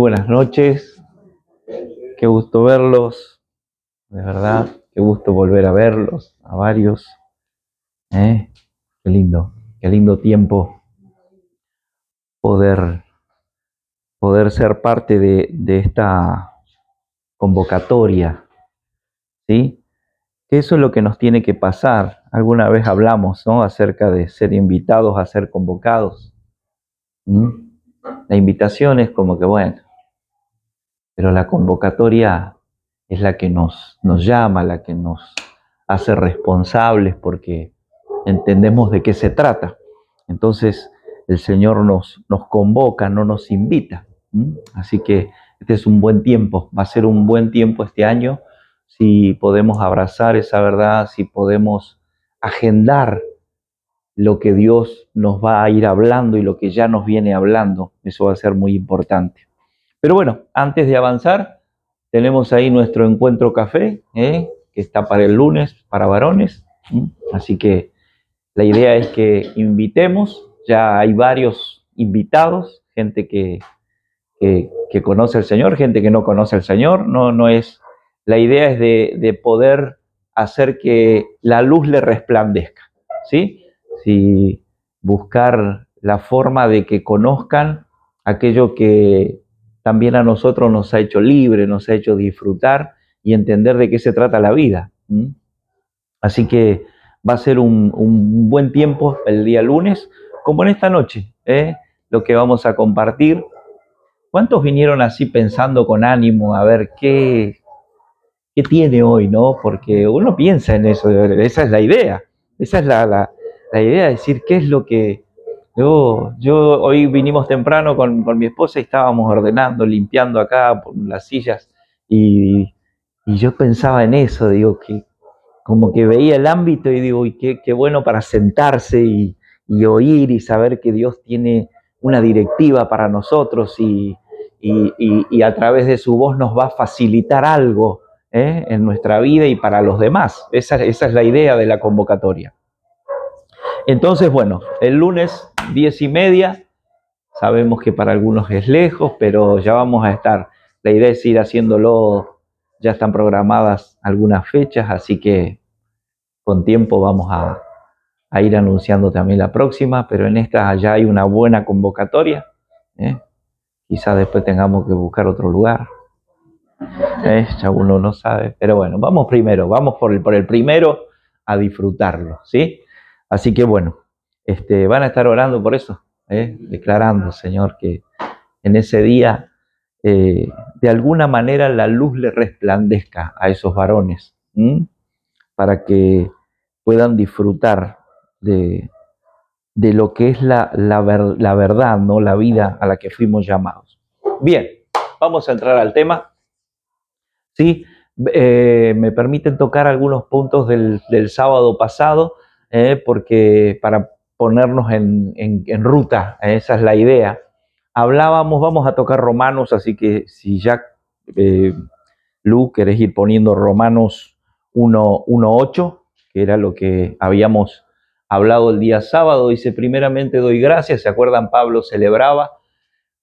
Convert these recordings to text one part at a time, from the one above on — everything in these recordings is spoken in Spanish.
buenas noches, qué gusto verlos, de verdad, qué gusto volver a verlos, a varios. ¿Eh? Qué lindo tiempo poder, poder ser parte de esta convocatoria, ¿sí? Que eso es lo que nos tiene que pasar. Alguna vez hablamos, ¿no?, acerca de ser invitados a ser convocados. La invitación es como que, bueno, pero la convocatoria es la que nos llama, la que nos hace responsables porque entendemos de qué se trata. Entonces el Señor nos convoca, no nos invita. Así que este es un buen tiempo, va a ser un buen tiempo este año si podemos abrazar esa verdad, si podemos agendar lo que Dios nos va a ir hablando y lo que ya nos viene hablando. Eso va a ser muy importante. Pero bueno, antes de avanzar, tenemos ahí nuestro encuentro café, que está para el lunes, para varones. Así que la idea es que invitemos, ya hay varios invitados, gente que conoce al Señor, gente que no conoce al Señor. No es, la idea es de poder hacer que la luz le resplandezca, ¿sí? Si buscar la forma de que conozcan aquello que también a nosotros nos ha hecho libre, nos ha hecho disfrutar y entender de qué se trata la vida. Así que va a ser un buen tiempo el día lunes, como en esta noche, lo que vamos a compartir. ¿Cuántos vinieron así pensando con ánimo a ver qué tiene hoy, no? Porque uno piensa en eso, esa es la idea, esa es la idea de decir qué es lo que... Yo hoy vinimos temprano con mi esposa y estábamos ordenando, limpiando acá por las sillas y yo pensaba en eso, digo, que como que veía el ámbito y digo, y qué bueno para sentarse y oír y saber que Dios tiene una directiva para nosotros y a través de su voz nos va a facilitar algo en nuestra vida y para los demás. Esa es la idea de la convocatoria. Entonces, bueno, el lunes 10:30, sabemos que para algunos es lejos, pero ya vamos a estar. La idea es ir haciéndolo, ya están programadas algunas fechas, así que con tiempo vamos a ir anunciando también la próxima, pero en esta ya hay una buena convocatoria. Quizás después tengamos que buscar otro lugar. Ya uno no sabe, pero bueno, vamos primero, vamos por el primero a disfrutarlo, ¿sí? Así que bueno, van a estar orando por eso, declarando, Señor, que en ese día de alguna manera la luz le resplandezca a esos varones, para que puedan disfrutar de lo que es la verdad, ¿no? La vida a la que fuimos llamados. Bien, vamos a entrar al tema. ¿Sí? Me permiten tocar algunos puntos del sábado pasado, porque para ponernos en ruta, esa es la idea. Vamos a tocar Romanos, así que si ya, Lu, querés ir poniendo Romanos 1:8, que era lo que habíamos hablado el día sábado. Dice, primeramente doy gracias. ¿Se acuerdan? Pablo celebraba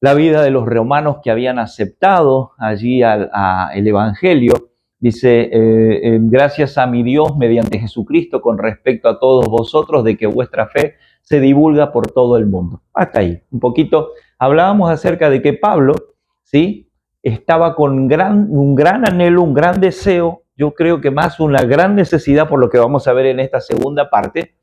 la vida de los romanos que habían aceptado allí el Evangelio. Dice, gracias a mi Dios mediante Jesucristo con respecto a todos vosotros, de que vuestra fe se divulga por todo el mundo. Hasta ahí, un poquito. Hablábamos acerca de que Pablo, ¿sí?, estaba con un gran anhelo, un gran deseo, yo creo que más una gran necesidad, por lo que vamos a ver en esta segunda parte,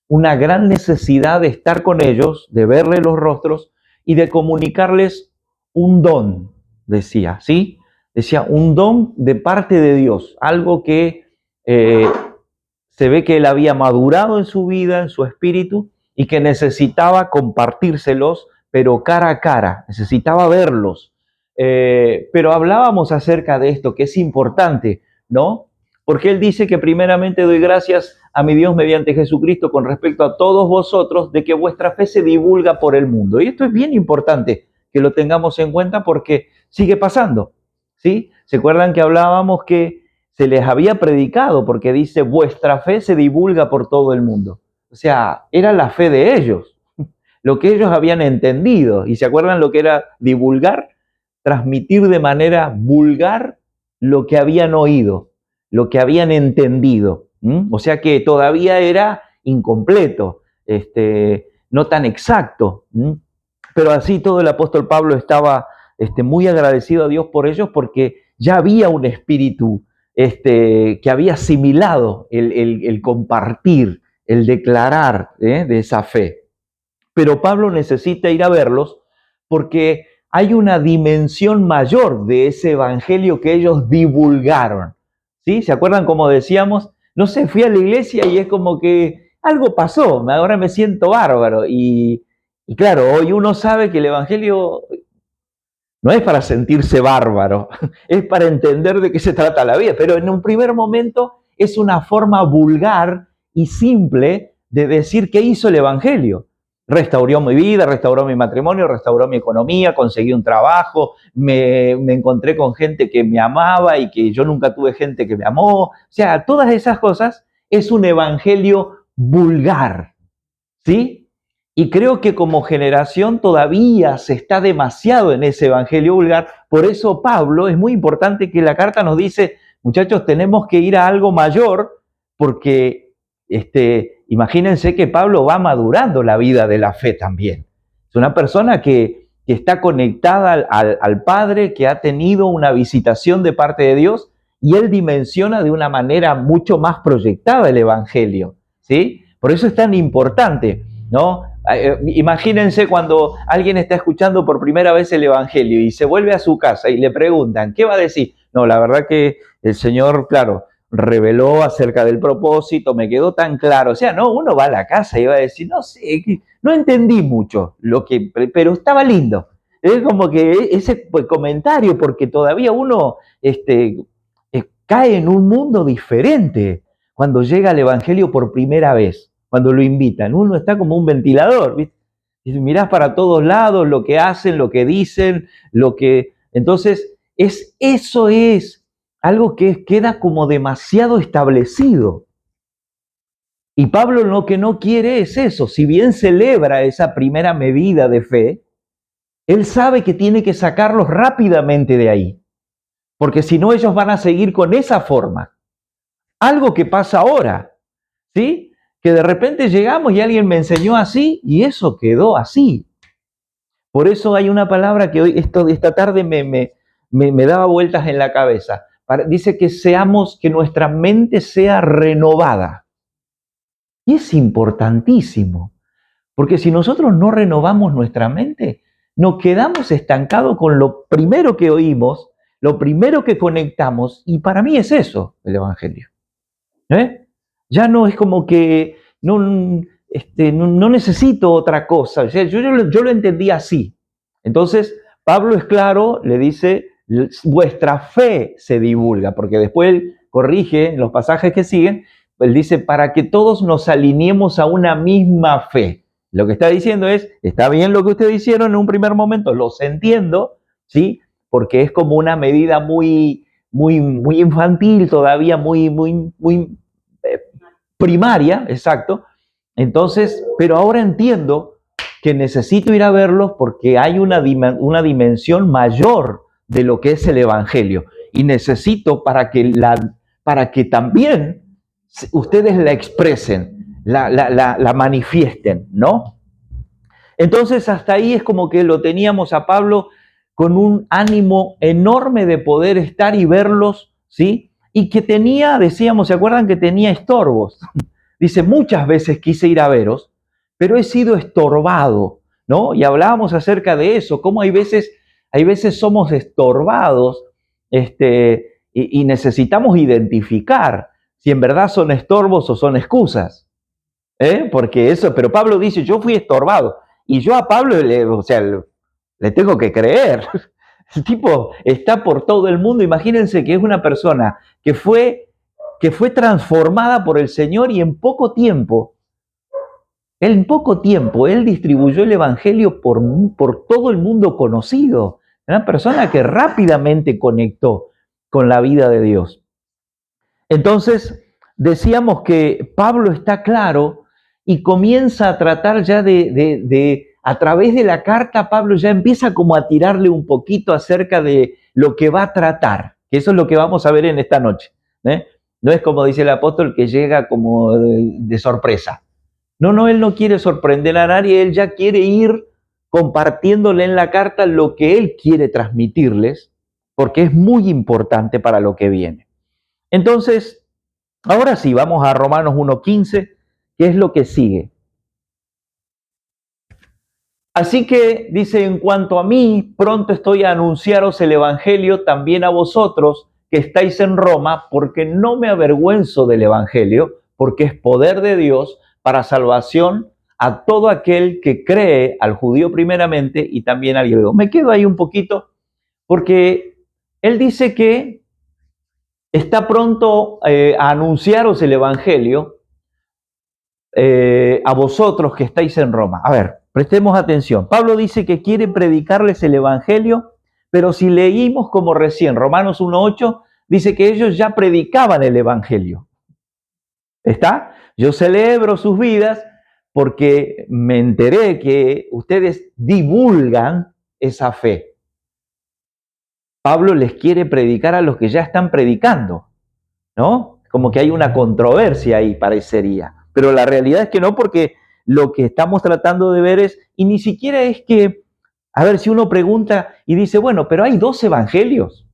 una gran necesidad de estar con ellos, de verle los rostros y de comunicarles un don, decía, ¿sí? Decía, un don de parte de Dios, algo que se ve que él había madurado en su vida, en su espíritu, y que necesitaba compartírselos, pero cara a cara, necesitaba verlos. Pero hablábamos acerca de esto, que es importante, ¿no? Porque él dice que primeramente doy gracias a mi Dios mediante Jesucristo con respecto a todos vosotros, de que vuestra fe se divulga por el mundo. Y esto es bien importante que lo tengamos en cuenta porque sigue pasando, ¿sí? ¿Se acuerdan que hablábamos que se les había predicado? Porque dice, vuestra fe se divulga por todo el mundo. O sea, era la fe de ellos, lo que ellos habían entendido. ¿Y se acuerdan lo que era divulgar? transmitir de manera vulgar lo que habían oído, lo que habían entendido. O sea que todavía era incompleto, no tan exacto. Pero así todo el apóstol Pablo estaba muy agradecido a Dios por ellos, porque ya había un espíritu que había asimilado el compartir, el declarar de esa fe. Pero Pablo necesita ir a verlos porque hay una dimensión mayor de ese evangelio que ellos divulgaron. ¿Sí? ¿Se acuerdan cómo decíamos? No sé, fui a la iglesia y es como que algo pasó, ahora me siento bárbaro. Y claro, hoy uno sabe que el evangelio no es para sentirse bárbaro, es para entender de qué se trata la vida. Pero en un primer momento es una forma vulgar y simple de decir qué hizo el evangelio. Restauró mi vida, restauró mi matrimonio, restauró mi economía, conseguí un trabajo, me encontré con gente que me amaba y que yo nunca tuve gente que me amó. O sea, todas esas cosas es un evangelio vulgar, ¿sí? Y creo que como generación todavía se está demasiado en ese evangelio vulgar. Por eso Pablo, es muy importante que la carta nos dice, muchachos, tenemos que ir a algo mayor, porque imagínense que Pablo va madurando la vida de la fe también. Es una persona que está conectada al Padre, que ha tenido una visitación de parte de Dios, y él dimensiona de una manera mucho más proyectada el evangelio, ¿sí? Por eso es tan importante, ¿no? Imagínense cuando alguien está escuchando por primera vez el evangelio y se vuelve a su casa y le preguntan, ¿qué va a decir? No, la verdad que el Señor, claro, reveló acerca del propósito, me quedó tan claro. O sea, no, uno va a la casa y va a decir, no sé, no entendí mucho, pero estaba lindo. Es como que ese comentario, porque todavía uno cae en un mundo diferente cuando llega al evangelio por primera vez, cuando lo invitan. Uno está como un ventilador, ¿viste? Y mirás para todos lados lo que hacen, lo que dicen, Entonces, eso es algo que queda como demasiado establecido. Y Pablo lo que no quiere es eso. Si bien celebra esa primera medida de fe, él sabe que tiene que sacarlos rápidamente de ahí, porque si no ellos van a seguir con esa forma. Algo que pasa ahora, ¿sí? Que de repente llegamos y alguien me enseñó así y eso quedó así. Por eso hay una palabra que hoy, esta tarde me daba vueltas en la cabeza. Dice que nuestra mente sea renovada. Y es importantísimo, porque si nosotros no renovamos nuestra mente, nos quedamos estancados con lo primero que oímos, lo primero que conectamos, y para mí es eso, el evangelio. Ya no es como que no necesito otra cosa. O sea, yo lo entendí así. Entonces, Pablo es claro, le dice, vuestra fe se divulga, porque después él corrige en los pasajes que siguen, él dice, para que todos nos alineemos a una misma fe. Lo que está diciendo es, está bien lo que ustedes hicieron en un primer momento, los entiendo, ¿sí? Porque es como una medida muy infantil, todavía muy primaria, exacto. Entonces, pero ahora entiendo que necesito ir a verlos porque hay una dimensión mayor de lo que es el evangelio. Y necesito para que también ustedes la expresen, la manifiesten, ¿no? Entonces, hasta ahí es como que lo teníamos a Pablo con un ánimo enorme de poder estar y verlos, ¿sí? Y que decíamos, ¿se acuerdan que tenía estorbos? Dice, muchas veces quise ir a veros, pero he sido estorbado, ¿no? Y hablábamos acerca de eso, cómo hay veces somos estorbados, y necesitamos identificar si en verdad son estorbos o son excusas, porque pero Pablo dice, yo fui estorbado, y yo a Pablo, le tengo que creer. El tipo está por todo el mundo. Imagínense que es una persona que fue transformada por el Señor y en poco tiempo él distribuyó el evangelio por todo el mundo conocido. Era una persona que rápidamente conectó con la vida de Dios. Entonces, decíamos que Pablo está claro y comienza a tratar ya de a través de la carta, Pablo ya empieza como a tirarle un poquito acerca de lo que va a tratar, que eso es lo que vamos a ver en esta noche. No es como dice el apóstol que llega como de sorpresa. No, él no quiere sorprender a nadie, él ya quiere ir compartiéndole en la carta lo que él quiere transmitirles, porque es muy importante para lo que viene. Entonces, ahora sí, vamos a Romanos 1:15, que es lo que sigue. Así que dice, en cuanto a mí, pronto estoy a anunciaros el Evangelio también a vosotros que estáis en Roma, porque no me avergüenzo del Evangelio, porque es poder de Dios para salvación a todo aquel que cree, al judío primeramente y también al griego. Me quedo ahí un poquito porque él dice que está pronto a anunciaros el Evangelio a vosotros que estáis en Roma. A ver, prestemos atención. Pablo dice que quiere predicarles el Evangelio, pero si leímos como recién Romanos 1:8, dice que ellos ya predicaban el Evangelio. ¿Está? Yo celebro sus vidas porque me enteré que ustedes divulgan esa fe. Pablo les quiere predicar a los que ya están predicando, ¿no? Como que hay una controversia ahí, parecería. Pero la realidad es que no, porque lo que estamos tratando de ver es, y ni siquiera es que, a ver, si uno pregunta y dice, bueno, pero hay 2 evangelios.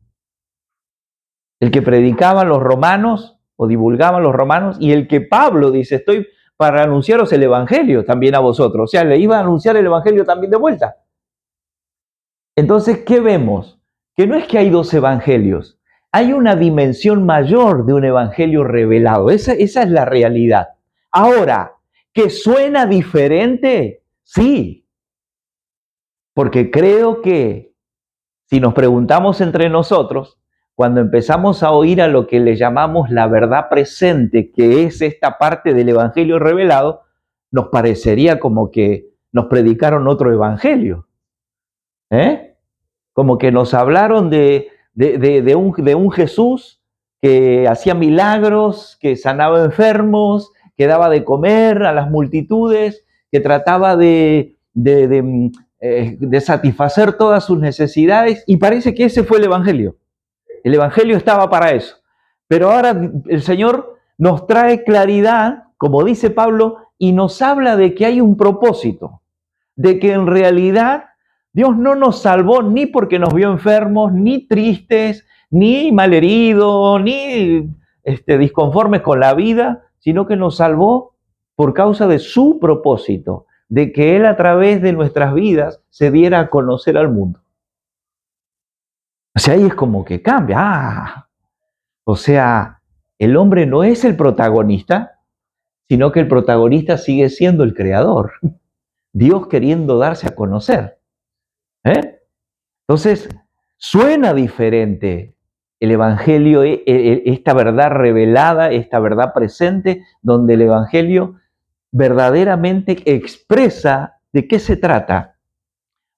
El que predicaban los romanos o divulgaban los romanos y el que Pablo dice, estoy para anunciaros el evangelio también a vosotros. O sea, le iba a anunciar el evangelio también de vuelta. Entonces, ¿qué vemos? Que no es que hay 2 evangelios, hay una dimensión mayor de un evangelio revelado. Esa es la realidad. Ahora, ¿que suena diferente? Sí, porque creo que si nos preguntamos entre nosotros, cuando empezamos a oír a lo que le llamamos la verdad presente, que es esta parte del evangelio revelado, nos parecería como que nos predicaron otro evangelio. Como que nos hablaron de un Jesús que hacía milagros, que sanaba enfermos, que daba de comer a las multitudes, que trataba de satisfacer todas sus necesidades, y parece que ese fue el Evangelio. El Evangelio estaba para eso. Pero ahora el Señor nos trae claridad, como dice Pablo, y nos habla de que hay un propósito, de que en realidad Dios no nos salvó ni porque nos vio enfermos, ni tristes, ni malheridos, ni disconformes con la vida, sino que nos salvó por causa de su propósito, de que Él a través de nuestras vidas se diera a conocer al mundo. O sea, ahí es como que cambia. O sea, el hombre no es el protagonista, sino que el protagonista sigue siendo el creador. Dios queriendo darse a conocer. Entonces, suena diferente el Evangelio, esta verdad revelada, esta verdad presente, donde el Evangelio verdaderamente expresa de qué se trata,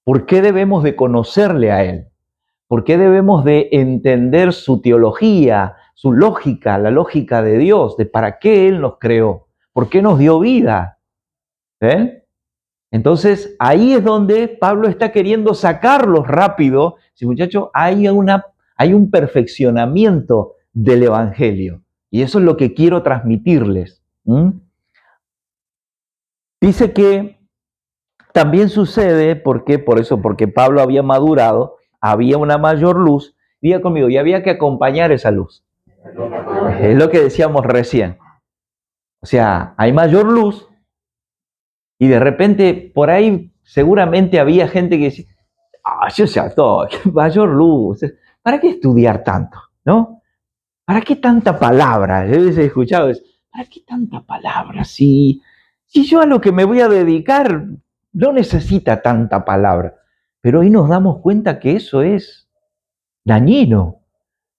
por qué debemos de conocerle a Él, por qué debemos de entender su teología, su lógica, la lógica de Dios, de para qué Él nos creó, por qué nos dio vida. Entonces, ahí es donde Pablo está queriendo sacarlos rápido. Sí, muchachos, hay un perfeccionamiento del Evangelio. Y eso es lo que quiero transmitirles. Dice que también sucede, porque Pablo había madurado, había una mayor luz. Diga conmigo, y había que acompañar esa luz. Es lo que decíamos recién. O sea, hay mayor luz y de repente por ahí seguramente había gente que decía, yo sé todo, mayor luz, ¿para qué estudiar tanto? ¿No? ¿Para qué tanta palabra? Yo he escuchado eso, ¿para qué tanta palabra? Si yo a lo que me voy a dedicar no necesita tanta palabra. Pero hoy nos damos cuenta que eso es dañino.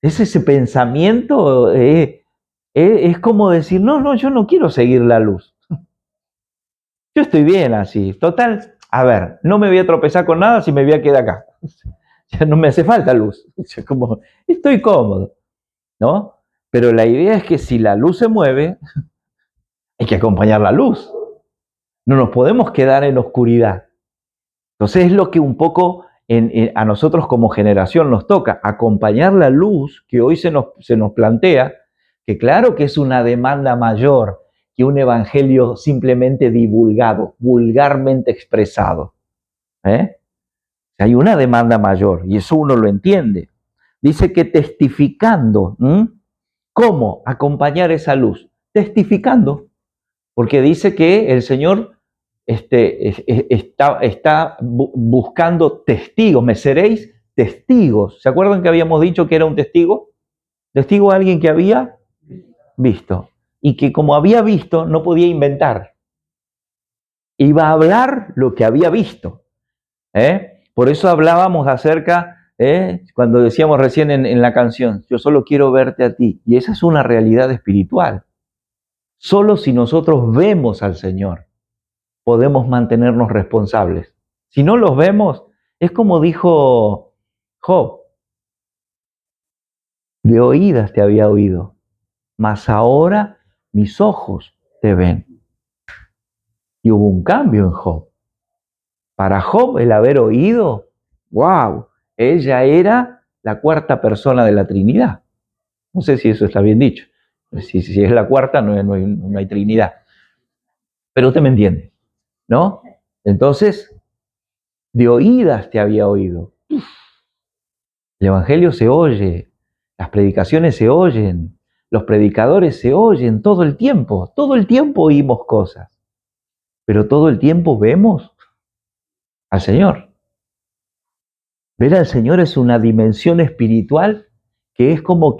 Es ese pensamiento, es como decir, no, yo no quiero seguir la luz. Yo estoy bien así. Total, a ver, no me voy a tropezar con nada si me voy a quedar acá. Ya no me hace falta luz. Como, estoy cómodo, ¿no? Pero la idea es que si la luz se mueve, hay que acompañar la luz. No nos podemos quedar en oscuridad. Entonces es lo que un poco a nosotros como generación nos toca, acompañar la luz que hoy se nos plantea, que claro que es una demanda mayor que un evangelio simplemente divulgado, vulgarmente expresado. Hay una demanda mayor y eso uno lo entiende. Dice que testificando, ¿cómo acompañar esa luz? Testificando, porque dice que el Señor está buscando testigos, me seréis testigos. ¿Se acuerdan que habíamos dicho que era un testigo? Testigo a alguien que había visto y que como había visto no podía inventar. Iba a hablar lo que había visto. Por eso hablábamos acerca, cuando decíamos recién en la canción, yo solo quiero verte a ti. Y esa es una realidad espiritual. Solo si nosotros vemos al Señor, podemos mantenernos responsables. Si no los vemos, es como dijo Job, de oídas te había oído, mas ahora mis ojos te ven. Y hubo un cambio en Job. Para Job, el haber oído, wow, ella era la cuarta persona de la Trinidad. No sé si eso está bien dicho. Si es la cuarta, no hay Trinidad. Pero usted me entiende, ¿no? Entonces, de oídas te había oído. El Evangelio se oye, las predicaciones se oyen, los predicadores se oyen todo el tiempo oímos cosas, pero todo el tiempo vemos al Señor. Ver al Señor es una dimensión espiritual que es como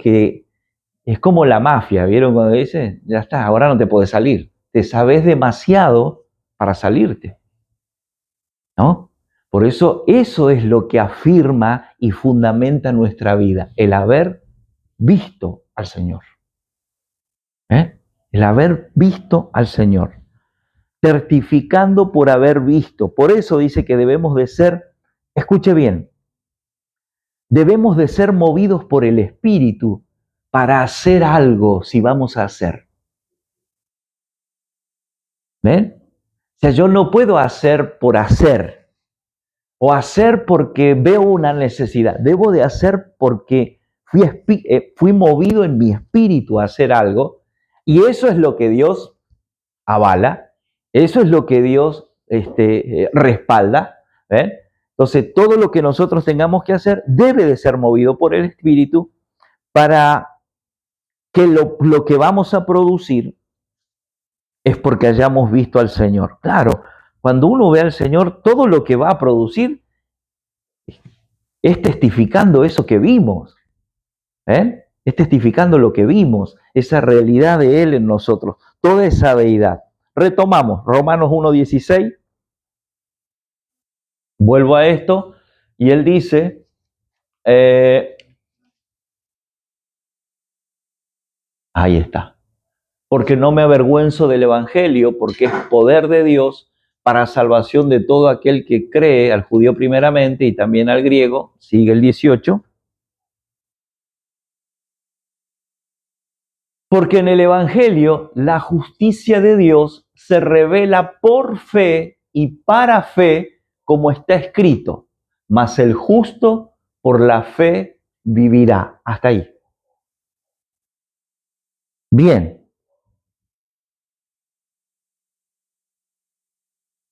la mafia, ¿vieron cuando dice? Ya está, ahora no te puedes salir. Te sabes demasiado para salirte, ¿no? Por eso es lo que afirma y fundamenta nuestra vida, el haber visto al Señor. El haber visto al Señor. Certificando por haber visto. Por eso dice que debemos de ser, escuche bien, debemos de ser movidos por el Espíritu para hacer algo si vamos a hacer. ¿Ven? O sea, yo no puedo hacer por hacer o hacer porque veo una necesidad. Debo de hacer porque fui movido en mi espíritu a hacer algo y eso es lo que Dios avala, eso es lo que Dios respalda. ¿Ven? Entonces, todo lo que nosotros tengamos que hacer debe de ser movido por el Espíritu para que lo que vamos a producir es porque hayamos visto al Señor. Claro, cuando uno ve al Señor, todo lo que va a producir es testificando eso que vimos. Es testificando lo que vimos, esa realidad de Él en nosotros, toda esa deidad. Retomamos, Romanos 1:16. Vuelvo a esto, y Él dice, ahí está, porque no me avergüenzo del Evangelio, porque es poder de Dios para salvación de todo aquel que cree, al judío primeramente y también al griego, sigue el 18, porque en el Evangelio la justicia de Dios se revela por fe y para fe, como está escrito, mas el justo por la fe vivirá. Hasta ahí. Bien.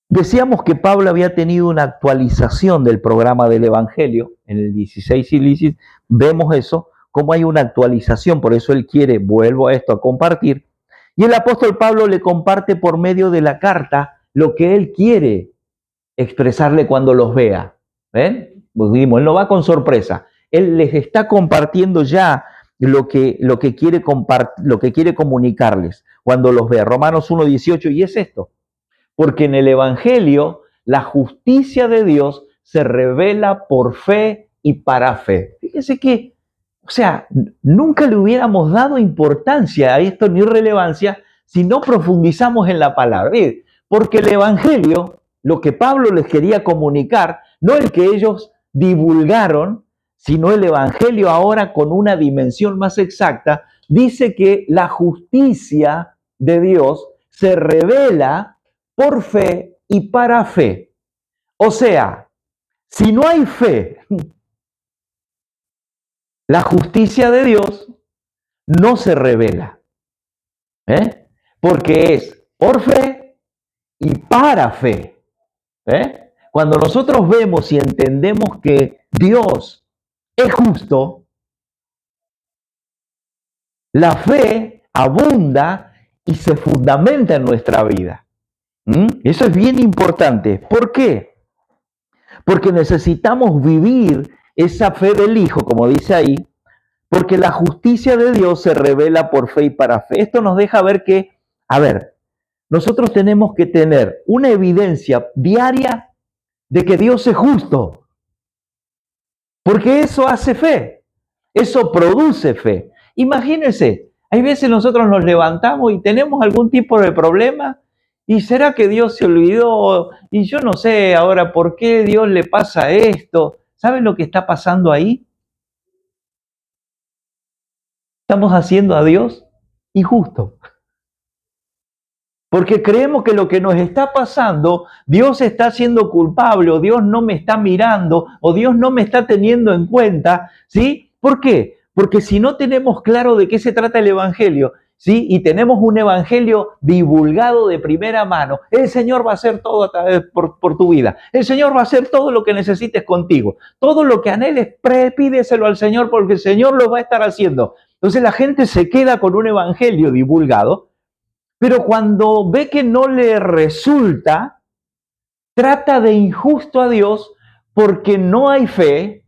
Decíamos que Pablo había tenido una actualización del programa del Evangelio en el 16 y 17. Vemos eso, cómo hay una actualización, por eso él quiere, vuelvo a esto, a compartir. Y el apóstol Pablo le comparte por medio de la carta lo que él quiere expresarle cuando los vea. ¿Ven? Pues dijimos, él no va con sorpresa. Él les está compartiendo ya lo que quiere comunicarles cuando los vea. Romanos 1:18, y es esto. Porque en el Evangelio la justicia de Dios se revela por fe y para fe. Fíjense que, o sea, nunca le hubiéramos dado importancia a esto ni relevancia si no profundizamos en la palabra. Porque el Evangelio, lo que Pablo les quería comunicar, no el que ellos divulgaron, sino el Evangelio ahora con una dimensión más exacta, dice que la justicia de Dios se revela por fe y para fe. O sea, si no hay fe, la justicia de Dios no se revela. Porque es por fe y para fe. Cuando nosotros vemos y entendemos que Dios es justo, la fe abunda y se fundamenta en nuestra vida. Eso es bien importante. ¿Por qué? Porque necesitamos vivir esa fe del Hijo, como dice ahí, porque la justicia de Dios se revela por fe y para fe. Esto nos deja ver que, nosotros tenemos que tener una evidencia diaria de que Dios es justo, porque eso hace fe, eso produce fe. Imagínense, hay veces nosotros nos levantamos y tenemos algún tipo de problema, y será que Dios se olvidó, y yo no sé ahora por qué Dios le pasa esto. ¿Saben lo que está pasando ahí? Estamos haciendo a Dios injusto. Porque creemos que lo que nos está pasando, Dios está siendo culpable, o Dios no me está mirando, o Dios no me está teniendo en cuenta, ¿sí? ¿Por qué? Porque si no tenemos claro de qué se trata el Evangelio, ¿sí? Y tenemos un Evangelio divulgado de primera mano, el Señor va a hacer todo a través por tu vida. El Señor va a hacer todo lo que necesites contigo. Todo lo que anheles, pídeselo al Señor, porque el Señor lo va a estar haciendo. Entonces la gente se queda con un Evangelio divulgado, pero cuando ve que no le resulta, trata de injusto a Dios porque no hay fe.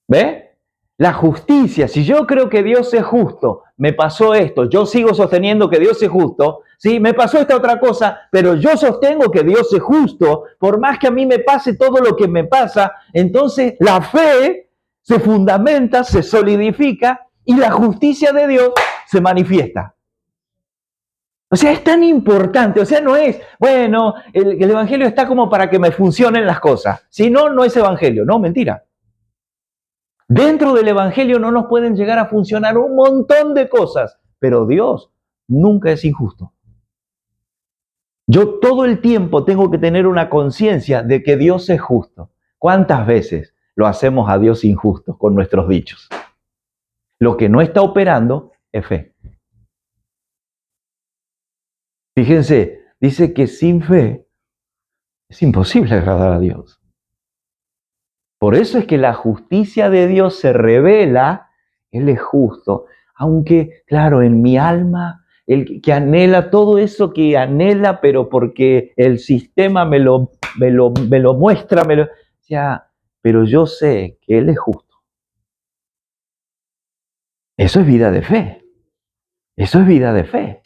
¿Ve? La justicia, si yo creo que Dios es justo, me pasó esto, yo sigo sosteniendo que Dios es justo, sí, me pasó esta otra cosa, pero yo sostengo que Dios es justo, por más que a mí me pase todo lo que me pasa, entonces la fe se fundamenta, se solidifica y la justicia de Dios se manifiesta. O sea, es tan importante, o sea, no es, bueno, el Evangelio está como para que me funcionen las cosas. Si no, no es Evangelio. No, mentira. Dentro del Evangelio no nos pueden llegar a funcionar un montón de cosas, pero Dios nunca es injusto. Yo todo el tiempo tengo que tener una conciencia de que Dios es justo. ¿Cuántas veces lo hacemos a Dios injusto con nuestros dichos? Lo que no está operando es fe. Fíjense, dice que sin fe es imposible agradar a Dios. Por eso es que la justicia de Dios se revela, Él es justo. Aunque, claro, en mi alma, el que anhela todo eso que anhela, pero porque el sistema me lo muestra, o sea, pero yo sé que Él es justo. Eso es vida de fe. Eso es vida de fe.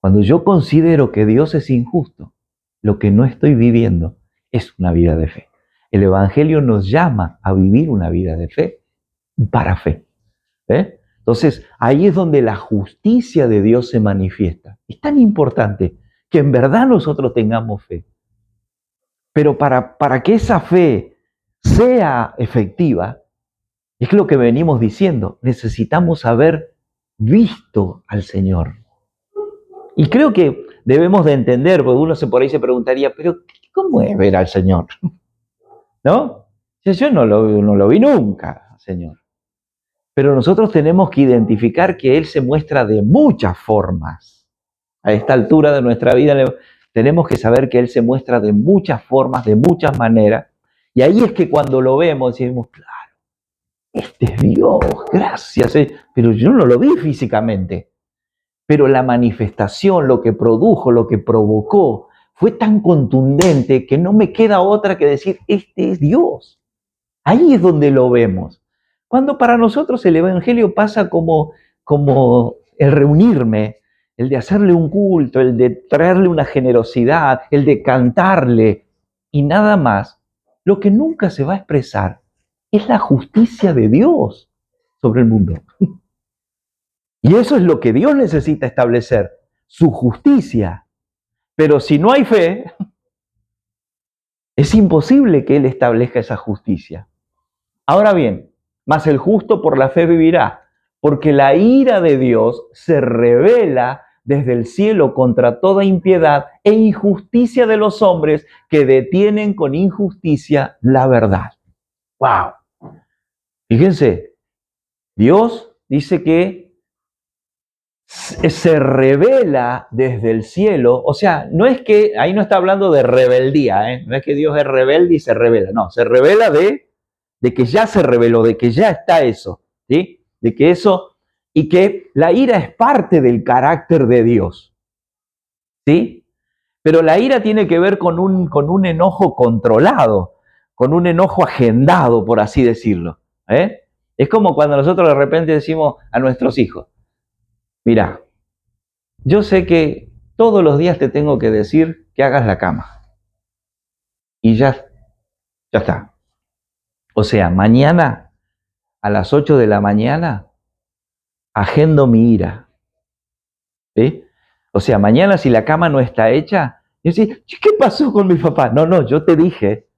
Cuando yo considero que Dios es injusto, lo que no estoy viviendo es una vida de fe. El Evangelio nos llama a vivir una vida de fe para fe. Entonces, ahí es donde la justicia de Dios se manifiesta. Es tan importante que en verdad nosotros tengamos fe. Pero para que esa fe sea efectiva, es lo que venimos diciendo, necesitamos haber visto al Señor. Y creo que debemos de entender, porque uno por ahí se preguntaría, pero ¿cómo es ver al Señor? ¿No? Yo no lo vi nunca, Señor. Pero nosotros tenemos que identificar que Él se muestra de muchas formas. A esta altura de nuestra vida tenemos que saber que Él se muestra de muchas formas, de muchas maneras. Y ahí es que cuando lo vemos decimos, claro, este es Dios, gracias. Pero yo no lo vi físicamente. Pero la manifestación, lo que produjo, lo que provocó, fue tan contundente que no me queda otra que decir, este es Dios. Ahí es donde lo vemos. Cuando para nosotros el Evangelio pasa como el reunirme, el de hacerle un culto, el de traerle una generosidad, el de cantarle y nada más, lo que nunca se va a expresar es la justicia de Dios sobre el mundo. Y eso es lo que Dios necesita establecer, su justicia. Pero si no hay fe, es imposible que Él establezca esa justicia. Ahora bien, mas el justo por la fe vivirá, porque la ira de Dios se revela desde el cielo contra toda impiedad e injusticia de los hombres que detienen con injusticia la verdad. ¡Wow! Fíjense, Dios dice que se revela desde el cielo, o sea, no es que, ahí no está hablando de rebeldía, no es que Dios es rebelde y se revela, no, se revela de que ya se reveló, de que ya está eso, ¿sí? De que eso, y que la ira es parte del carácter de Dios, ¿sí? Pero la ira tiene que ver con un enojo controlado, con un enojo agendado, por así decirlo, ¿eh? Es como cuando nosotros de repente decimos a nuestros hijos, mira, yo sé que todos los días te tengo que decir que hagas la cama. Y ya está. O sea, mañana a las 8 de la mañana agendo mi ira. ¿Sí? O sea, mañana si la cama no está hecha, yo decía, ¿qué pasó con mi papá? No, yo te dije,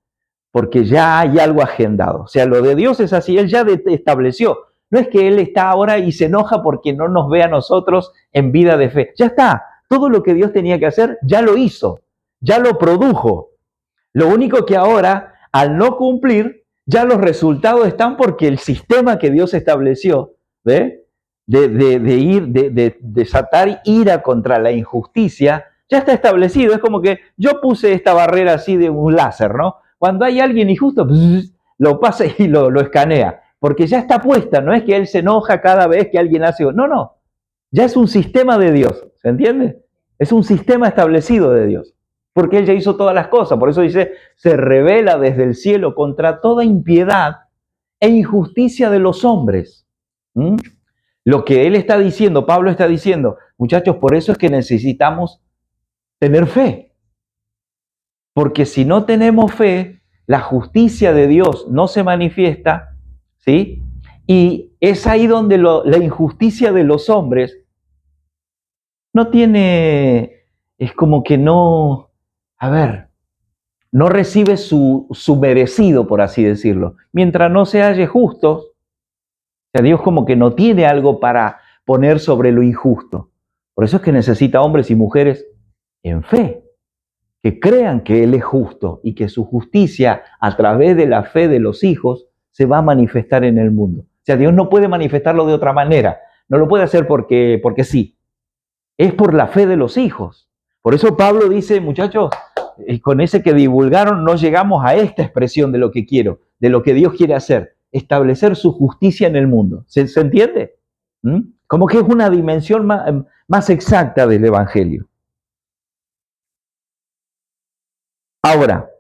porque ya hay algo agendado. O sea, lo de Dios es así, Él ya estableció. No es que Él está ahora y se enoja porque no nos ve a nosotros en vida de fe. Ya está. Todo lo que Dios tenía que hacer, ya lo hizo, ya lo produjo. Lo único que ahora, al no cumplir, ya los resultados están porque el sistema que Dios estableció, ¿ve? De desatar ira contra la injusticia, ya está establecido. Es como que yo puse esta barrera así de un láser, ¿no? Cuando hay alguien injusto, lo pasa y lo escanea, porque ya está puesta, no es que él se enoja cada vez que alguien hace... No, ya es un sistema de Dios, ¿se entiende? Es un sistema establecido de Dios, porque Él ya hizo todas las cosas. Por eso dice, se revela desde el cielo contra toda impiedad e injusticia de los hombres. ¿Mm? Lo que Él está diciendo, Pablo está diciendo, muchachos, por eso es que necesitamos tener fe. Porque si no tenemos fe, la justicia de Dios no se manifiesta, ¿sí? Y es ahí donde la injusticia de los hombres no tiene, es como que no, a ver, no recibe su merecido, por así decirlo. Mientras no se halle justo, o sea, Dios como que no tiene algo para poner sobre lo injusto. Por eso es que necesita hombres y mujeres en fe, que crean que Él es justo y que su justicia a través de la fe de los hijos se va a manifestar en el mundo. O sea, Dios no puede manifestarlo de otra manera, no lo puede hacer porque sí, es por la fe de los hijos. Por eso Pablo dice, muchachos, con ese que divulgaron no llegamos a esta expresión de lo que quiero, de lo que Dios quiere hacer, establecer su justicia en el mundo. ¿Se entiende? ¿Mm? Como que es una dimensión más exacta del Evangelio. Ahora,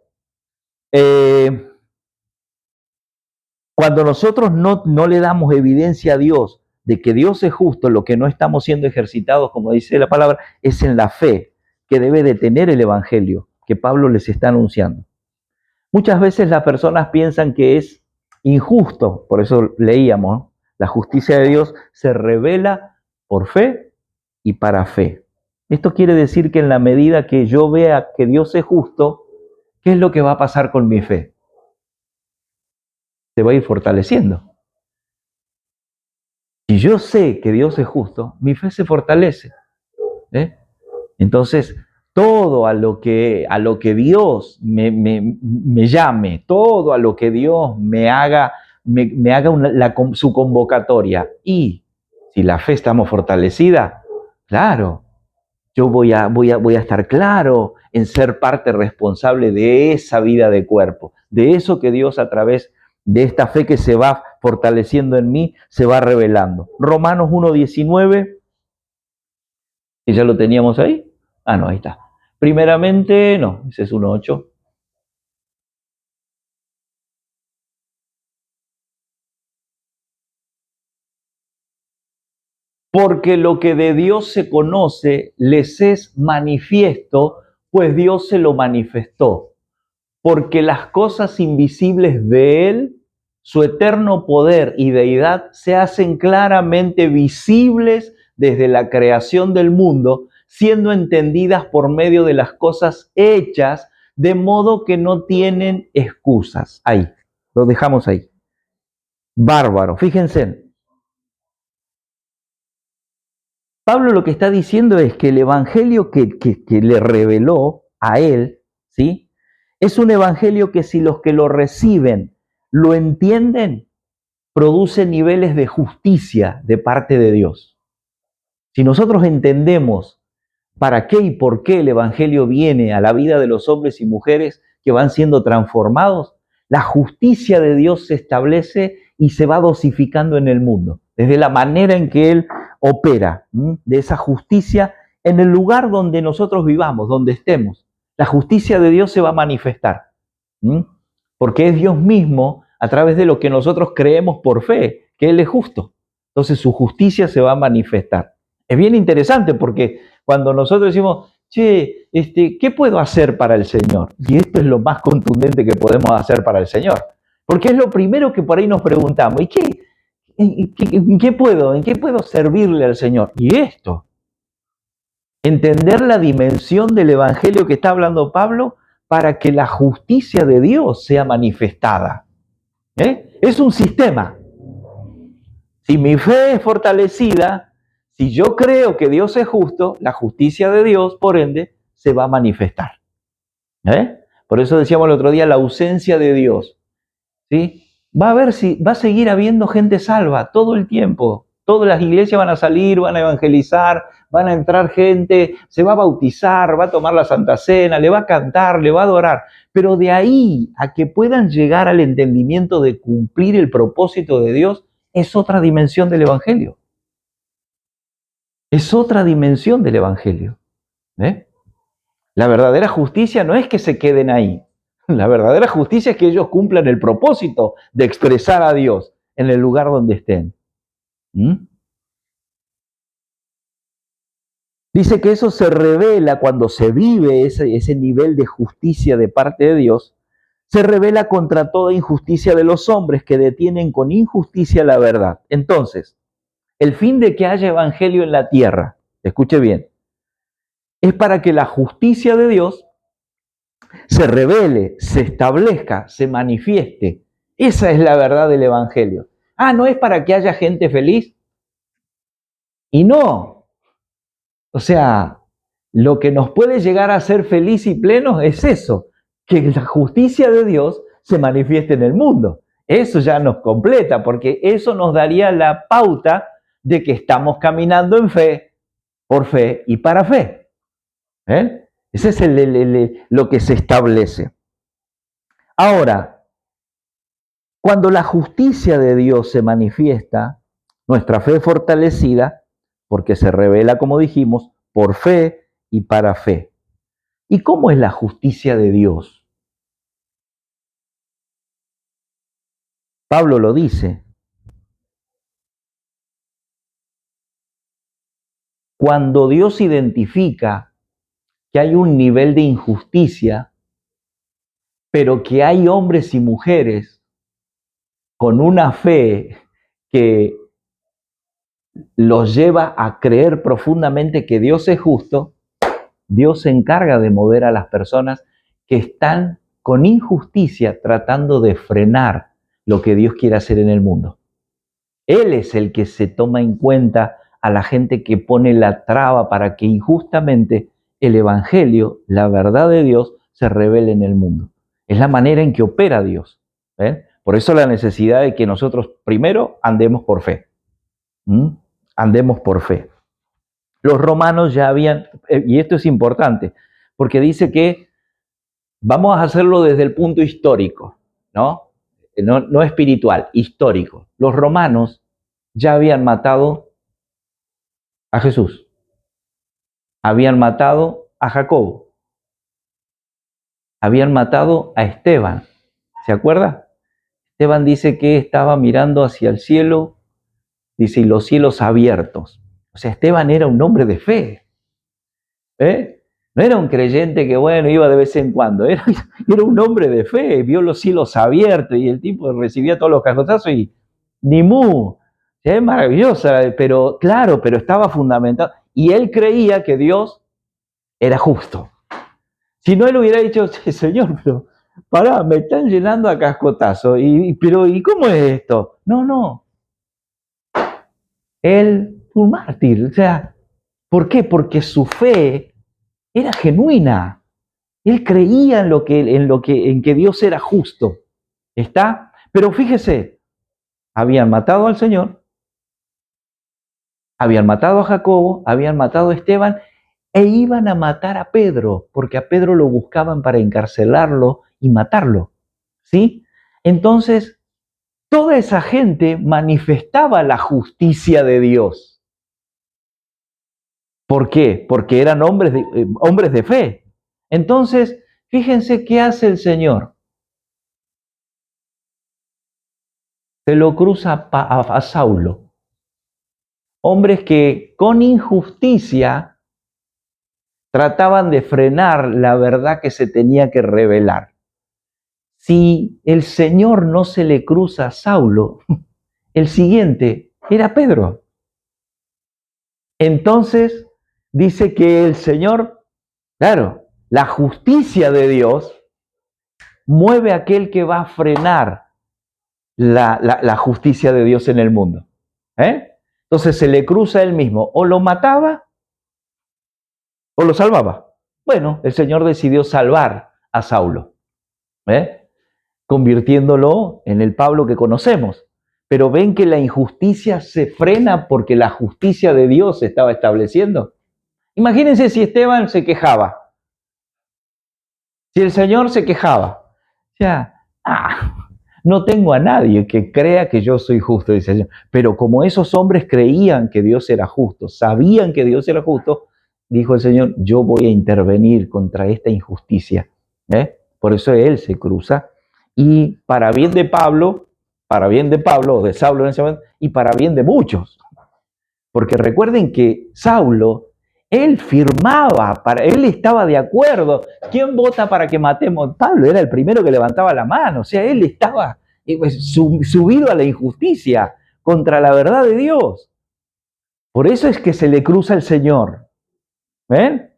cuando nosotros no le damos evidencia a Dios de que Dios es justo, lo que no estamos siendo ejercitados, como dice la palabra, es en la fe que debe de tener el Evangelio que Pablo les está anunciando. Muchas veces las personas piensan que es injusto, por eso leíamos, ¿no? La justicia de Dios se revela por fe y para fe. Esto quiere decir que en la medida que yo vea que Dios es justo, ¿qué es lo que va a pasar con mi fe? Se va a ir fortaleciendo. Si yo sé que Dios es justo, mi fe se fortalece. ¿Eh? Entonces, todo a lo que Dios me llame, todo a lo que Dios me haga, me haga su convocatoria. Y si la fe estamos fortalecida, claro, yo voy a estar claro en ser parte responsable de esa vida de cuerpo, de eso que Dios a través de esta fe que se va fortaleciendo en mí, se va revelando. Romanos 1:19, que ya lo teníamos ahí. Ah, no, ahí está. Primeramente, no, ese es 1:8. Porque lo que de Dios se conoce les es manifiesto, pues Dios se lo manifestó. Porque las cosas invisibles de Él, su eterno poder y deidad, se hacen claramente visibles desde la creación del mundo, siendo entendidas por medio de las cosas hechas, de modo que no tienen excusas. Ahí, lo dejamos ahí. Bárbaro, fíjense. Pablo lo que está diciendo es que el evangelio que le reveló a él, ¿sí? Es un evangelio que si los que lo reciben lo entienden, produce niveles de justicia de parte de Dios. Si nosotros entendemos para qué y por qué el evangelio viene a la vida de los hombres y mujeres que van siendo transformados, la justicia de Dios se establece y se va dosificando en el mundo, desde la manera en que Él opera, de esa justicia en el lugar donde nosotros vivamos, donde estemos. La justicia de Dios se va a manifestar, porque es Dios mismo a través de lo que nosotros creemos por fe, que Él es justo. Entonces su justicia se va a manifestar. Es bien interesante porque cuando nosotros decimos, che, ¿qué puedo hacer para el Señor? Y esto es lo más contundente que podemos hacer para el Señor. Porque es lo primero que por ahí nos preguntamos, ¿y en qué puedo servirle al Señor? Y esto, entender la dimensión del Evangelio que está hablando Pablo para que la justicia de Dios sea manifestada. Es un sistema. Si mi fe es fortalecida, si yo creo que Dios es justo, la justicia de Dios, por ende, se va a manifestar. Por eso decíamos el otro día, la ausencia de Dios. ¿Sí? Va a seguir habiendo gente salva todo el tiempo. Todas las iglesias van a salir, van a evangelizar, van a entrar gente, se va a bautizar, va a tomar la Santa Cena, le va a cantar, le va a adorar. Pero de ahí a que puedan llegar al entendimiento de cumplir el propósito de Dios, es otra dimensión del Evangelio. Es otra dimensión del Evangelio. La verdadera justicia no es que se queden ahí. La verdadera justicia es que ellos cumplan el propósito de expresar a Dios en el lugar donde estén. Dice que eso se revela cuando se vive ese nivel de justicia de parte de Dios, se revela contra toda injusticia de los hombres que detienen con injusticia la verdad. Entonces, el fin de que haya evangelio en la tierra, escuche bien, es para que la justicia de Dios se revele, se establezca, se manifieste. Esa es la verdad del evangelio. No es para que haya gente feliz. Y no. O sea, lo que nos puede llegar a ser feliz y plenos es eso, que la justicia de Dios se manifieste en el mundo. Eso ya nos completa, porque eso nos daría la pauta de que estamos caminando en fe, por fe y para fe. Ese es lo que se establece. Ahora, cuando la justicia de Dios se manifiesta, nuestra fe es fortalecida porque se revela, como dijimos, por fe y para fe. ¿Y cómo es la justicia de Dios? Pablo lo dice. Cuando Dios identifica que hay un nivel de injusticia, pero que hay hombres y mujeres con una fe que los lleva a creer profundamente que Dios es justo, Dios se encarga de mover a las personas que están con injusticia tratando de frenar lo que Dios quiere hacer en el mundo. Él es el que se toma en cuenta a la gente que pone la traba para que injustamente el Evangelio, la verdad de Dios, se revele en el mundo. Es la manera en que opera Dios. Por eso la necesidad de que nosotros primero andemos por fe. Andemos por fe. Los romanos ya habían, y esto es importante, porque dice que vamos a hacerlo desde el punto histórico, ¿no? No espiritual, histórico. Los romanos ya habían matado a Jesús, habían matado a Jacobo, habían matado a Esteban. ¿Se acuerda? Esteban dice que estaba mirando hacia el cielo, dice, y los cielos abiertos. O sea, Esteban era un hombre de fe. No era un creyente que, bueno, iba de vez en cuando. Era un hombre de fe, vio los cielos abiertos y el tipo recibía todos los cajotazos y ni mu. Es maravillosa, pero claro, pero estaba fundamentado. Y él creía que Dios era justo. Si no, él hubiera dicho, Señor, pero pará, me están llenando a cascotazo. Pero ¿y cómo es esto? No. Él fue un mártir. O sea, ¿Por qué? Porque su fe era genuina. Él creía en que Dios era justo. ¿Está? Pero fíjese, habían matado al Señor, habían matado a Jacobo, habían matado a Esteban e iban a matar a Pedro, porque a Pedro lo buscaban para encarcelarlo y matarlo. ¿Sí? Entonces, toda esa gente manifestaba la justicia de Dios. ¿Por qué? Porque eran hombres de fe. Entonces, fíjense qué hace el Señor. Se lo cruza a Saulo. Hombres que con injusticia trataban de frenar la verdad que se tenía que revelar. Si el Señor no se le cruza a Saulo, el siguiente era Pedro. Entonces dice que el Señor, claro, la justicia de Dios mueve a aquel que va a frenar la justicia de Dios en el mundo. Entonces se le cruza él mismo, o lo mataba o lo salvaba. Bueno, el Señor decidió salvar a Saulo, convirtiéndolo en el Pablo que conocemos. Pero ven que la injusticia se frena porque la justicia de Dios se estaba estableciendo. Imagínense si Esteban se quejaba, si el Señor se quejaba. O sea, no tengo a nadie que crea que yo soy justo, dice el Señor. Pero como esos hombres creían que Dios era justo, sabían que Dios era justo, dijo el Señor, yo voy a intervenir contra esta injusticia. Por eso Él se cruza. Y para bien de Pablo, o de Saulo en ese momento, y para bien de muchos. Porque recuerden que Saulo, él firmaba, él estaba de acuerdo. ¿Quién vota para que matemos? Pablo era el primero que levantaba la mano. O sea, él estaba subido a la injusticia contra la verdad de Dios. Por eso es que se le cruza el Señor. ¿Ven?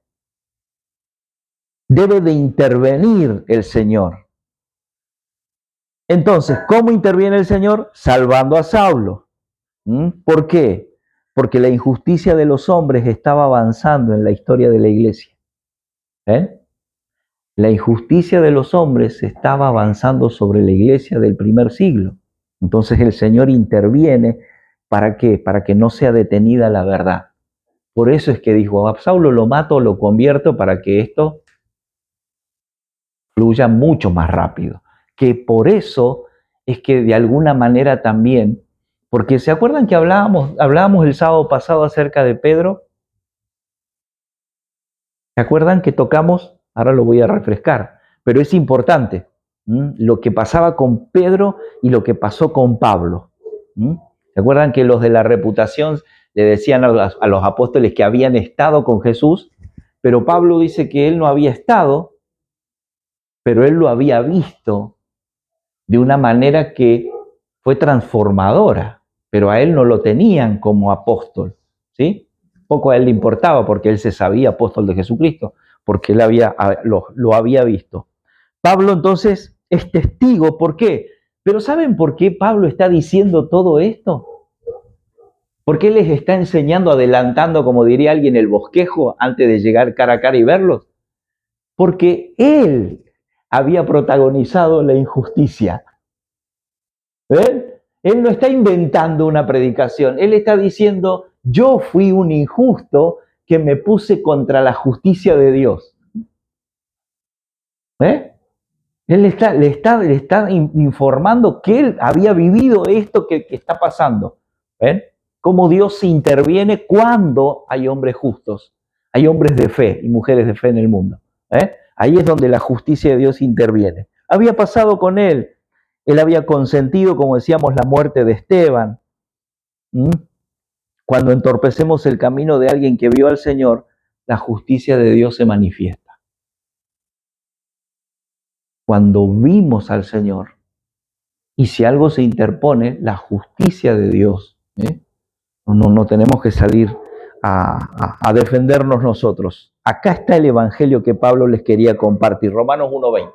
Debe de intervenir el Señor. Entonces, ¿cómo interviene el Señor? Salvando a Saulo. ¿Por qué? Porque la injusticia de los hombres estaba avanzando en la historia de la iglesia. La injusticia de los hombres estaba avanzando sobre la iglesia del primer siglo. Entonces el Señor interviene, ¿para qué? Para que no sea detenida la verdad. Por eso es que dijo, a Saulo lo mato, lo convierto para que esto fluya mucho más rápido. Que por eso es que de alguna manera también, porque ¿se acuerdan que hablábamos el sábado pasado acerca de Pedro? ¿Se acuerdan que tocamos? Ahora lo voy a refrescar, pero es importante lo que pasaba con Pedro y lo que pasó con Pablo. ¿Se acuerdan que los de la reputación le decían a los apóstoles que habían estado con Jesús? Pero Pablo dice que él no había estado, pero él lo había visto de una manera que fue transformadora, pero a él no lo tenían como apóstol, ¿sí? Poco a él le importaba porque él se sabía apóstol de Jesucristo, porque él lo había visto. Pablo entonces es testigo, ¿por qué? Pero ¿saben por qué Pablo está diciendo todo esto? ¿Por qué les está enseñando, adelantando, como diría alguien, el bosquejo antes de llegar cara a cara y verlos? Porque él había protagonizado la injusticia. ¿Ven? Él no está inventando una predicación, él está diciendo, yo fui un injusto que me puse contra la justicia de Dios. Él le está informando que él había vivido esto que está pasando. ¿Ven? Cómo Dios interviene cuando hay hombres justos, hay hombres de fe y mujeres de fe en el mundo. Ahí es donde la justicia de Dios interviene. Había pasado con él. Él había consentido, como decíamos, la muerte de Esteban. Cuando entorpecemos el camino de alguien que vio al Señor, la justicia de Dios se manifiesta. Cuando vimos al Señor, y si algo se interpone, la justicia de Dios. No tenemos que salir a defendernos nosotros. Acá está el evangelio que Pablo les quería compartir, Romanos 1:20.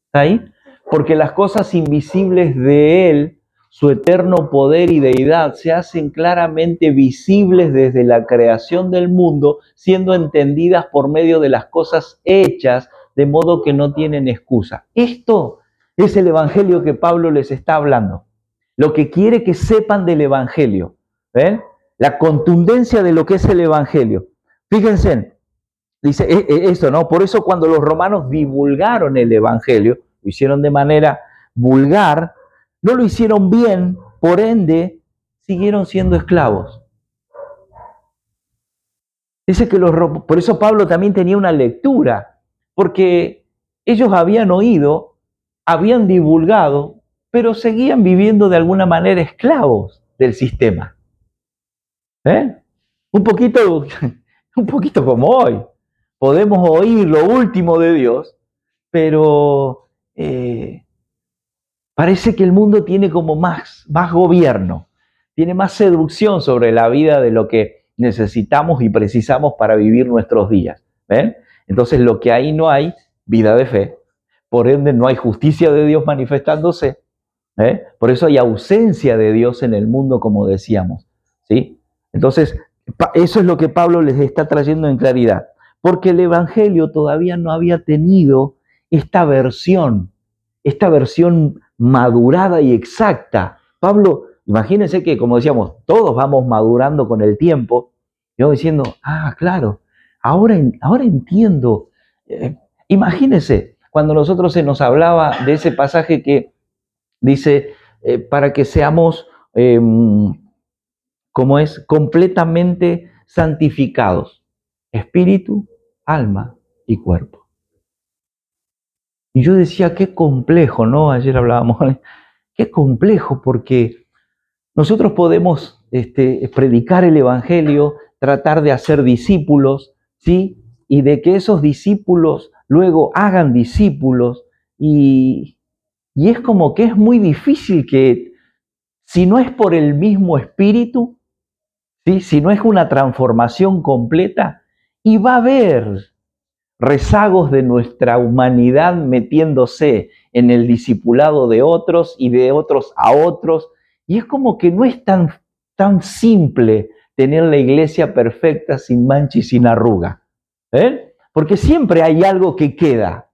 ¿Está ahí? Porque las cosas invisibles de Él, su eterno poder y deidad se hacen claramente visibles desde la creación del mundo, siendo entendidas por medio de las cosas hechas, de modo que no tienen excusa. Esto es el evangelio que Pablo les está hablando. Lo que quiere que sepan del evangelio. ¿Ven? La contundencia de lo que es el evangelio. Fíjense, dice eso, ¿no? Por eso cuando los romanos divulgaron el evangelio, lo hicieron de manera vulgar, no lo hicieron bien, por ende, siguieron siendo esclavos. Dice que por eso Pablo también tenía una lectura, porque ellos habían oído, habían divulgado, pero seguían viviendo de alguna manera esclavos del sistema. ¿Eh? Un poquito, un poquito como hoy. Podemos oír lo último de Dios, pero parece que el mundo tiene como más gobierno, tiene más seducción sobre la vida de lo que necesitamos y precisamos para vivir nuestros días. ¿Ven? Entonces lo que ahí no hay, vida de fe, por ende no hay justicia de Dios manifestándose, por eso hay ausencia de Dios en el mundo, como decíamos, ¿sí? Entonces, eso es lo que Pablo les está trayendo en claridad, porque el Evangelio todavía no había tenido esta versión madurada y exacta. Pablo, imagínense que, como decíamos, todos vamos madurando con el tiempo, yo diciendo, claro, ahora entiendo. Imagínense, cuando nosotros se nos hablaba de ese pasaje que dice, para que seamos, como es, completamente santificados, espíritu, alma y cuerpo. Y yo decía, qué complejo, ¿no? Ayer hablábamos, qué complejo, porque nosotros podemos predicar el Evangelio, tratar de hacer discípulos, ¿sí? Y de que esos discípulos luego hagan discípulos, y es como que es muy difícil que, si no es por el mismo espíritu, ¿sí? Si no es una transformación completa, y va a haber rezagos de nuestra humanidad metiéndose en el discipulado de otros y de otros a otros, y es como que no es tan simple tener la iglesia perfecta, sin mancha y sin arruga, porque siempre hay algo que queda.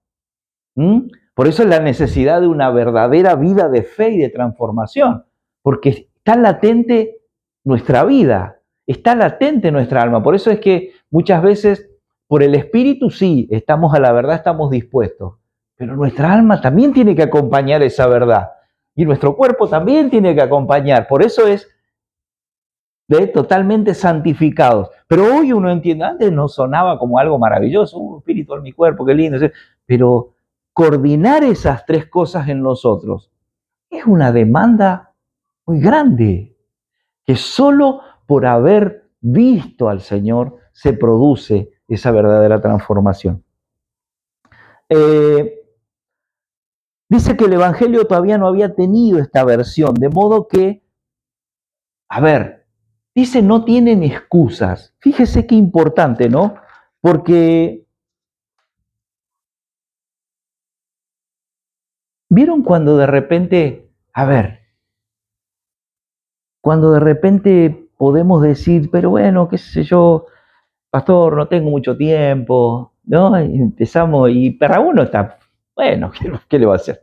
Por eso es la necesidad de una verdadera vida de fe y de transformación, porque está latente nuestra vida, está latente nuestra alma. Por eso es que muchas veces, por el espíritu sí, estamos a la verdad, estamos dispuestos, pero nuestra alma también tiene que acompañar esa verdad, y nuestro cuerpo también tiene que acompañar. Por eso es totalmente santificados. Pero hoy uno entiende, antes no sonaba como algo maravilloso, espíritu en mi cuerpo, qué lindo, pero coordinar esas tres cosas en nosotros es una demanda muy grande, que solo por haber visto al Señor se produce esa verdadera transformación. Dice que el Evangelio todavía no había tenido esta versión, de modo que, dice, no tienen excusas. Fíjese qué importante, ¿no? Porque, ¿vieron cuando de repente, cuando de repente podemos decir, pero bueno, qué sé yo, pastor, no tengo mucho tiempo, ¿no? Y empezamos, y para uno está, bueno, ¿qué le va a hacer?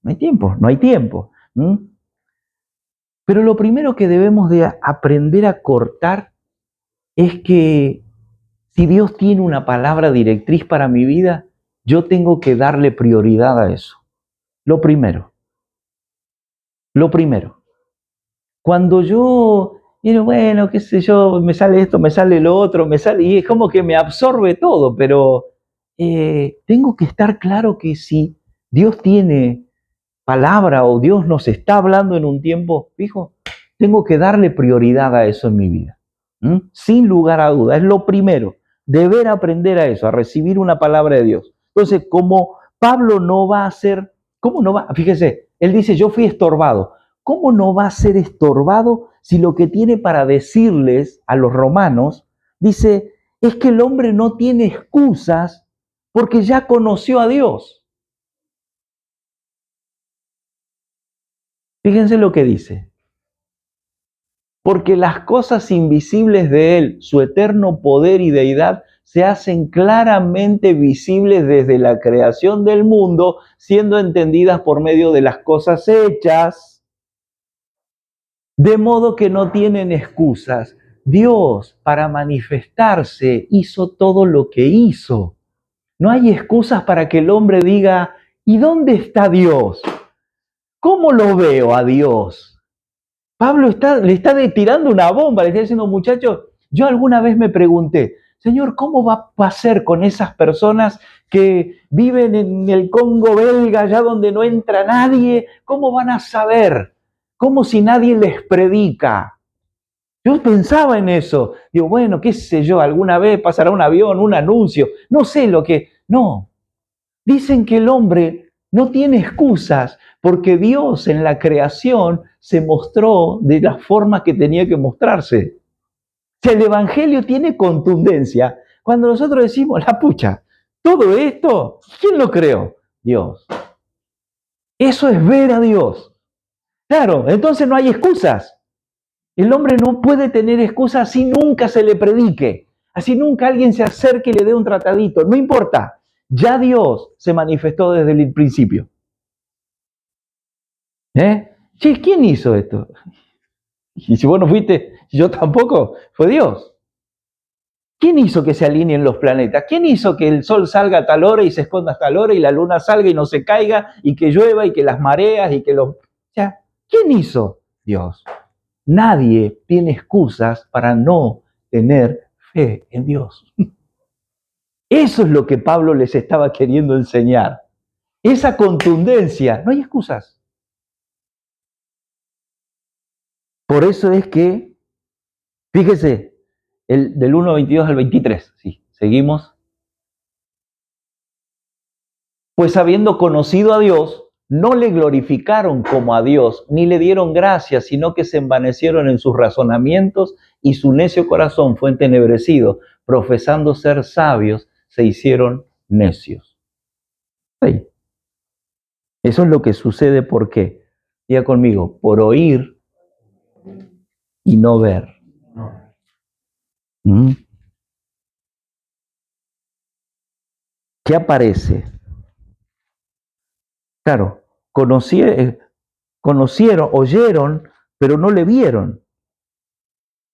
No hay tiempo, no hay tiempo. Pero lo primero que debemos de aprender a cortar es que si Dios tiene una palabra directriz para mi vida, yo tengo que darle prioridad a eso. Lo primero. Cuando yo, bueno, qué sé yo, me sale esto, me sale lo otro, y es como que me absorbe todo, pero tengo que estar claro que si Dios tiene palabra o Dios nos está hablando en un tiempo fijo, tengo que darle prioridad a eso en mi vida. Sin lugar a duda, es lo primero, deber aprender a eso, a recibir una palabra de Dios. Entonces, como Pablo no va a ser, ¿cómo no va? Fíjese, él dice, yo fui estorbado. ¿Cómo no va a ser estorbado si lo que tiene para decirles a los romanos, dice, es que el hombre no tiene excusas porque ya conoció a Dios? Fíjense lo que dice. Porque las cosas invisibles de Él, su eterno poder y deidad, se hacen claramente visibles desde la creación del mundo, siendo entendidas por medio de las cosas hechas, de modo que no tienen excusas. Dios, para manifestarse, hizo todo lo que hizo. No hay excusas para que el hombre diga, ¿y dónde está Dios? ¿Cómo lo veo a Dios? Pablo le está tirando una bomba, le está diciendo, muchachos, yo alguna vez me pregunté, Señor, ¿cómo va a ser con esas personas que viven en el Congo belga, allá donde no entra nadie? ¿Cómo van a saber? ¿Cómo si nadie les predica? Yo pensaba en eso. Digo, bueno, qué sé yo, alguna vez pasará un avión, un anuncio, no sé lo que... No, dicen que el hombre no tiene excusas porque Dios en la creación se mostró de la forma que tenía que mostrarse. Si el Evangelio tiene contundencia, cuando nosotros decimos, la pucha, todo esto, ¿quién lo creó? Dios. Eso es ver a Dios. Claro, entonces no hay excusas. El hombre no puede tener excusas si nunca se le predique, así nunca alguien se acerque y le dé un tratadito. No importa, ya Dios se manifestó desde el principio. Che, ¿quién hizo esto? Y si vos no fuiste, yo tampoco, fue Dios. ¿Quién hizo que se alineen los planetas? ¿Quién hizo que el sol salga a tal hora y se esconda a tal hora y la luna salga y no se caiga y que llueva y que las mareas y que los... O sea, ¿quién hizo? Dios. Nadie tiene excusas para no tener fe en Dios. Eso es lo que Pablo les estaba queriendo enseñar. Esa contundencia, no hay excusas. Por eso es que, fíjese, del 1.22 al 23, sí, seguimos. Pues habiendo conocido a Dios, no le glorificaron como a Dios, ni le dieron gracias, sino que se envanecieron en sus razonamientos y su necio corazón fue entenebrecido. Profesando ser sabios, se hicieron necios. Sí. Eso es lo que sucede, ¿por qué? Diga conmigo, por oír y no ver. ¿Mm? ¿Qué aparece? Claro, conocieron, oyeron, pero no le vieron.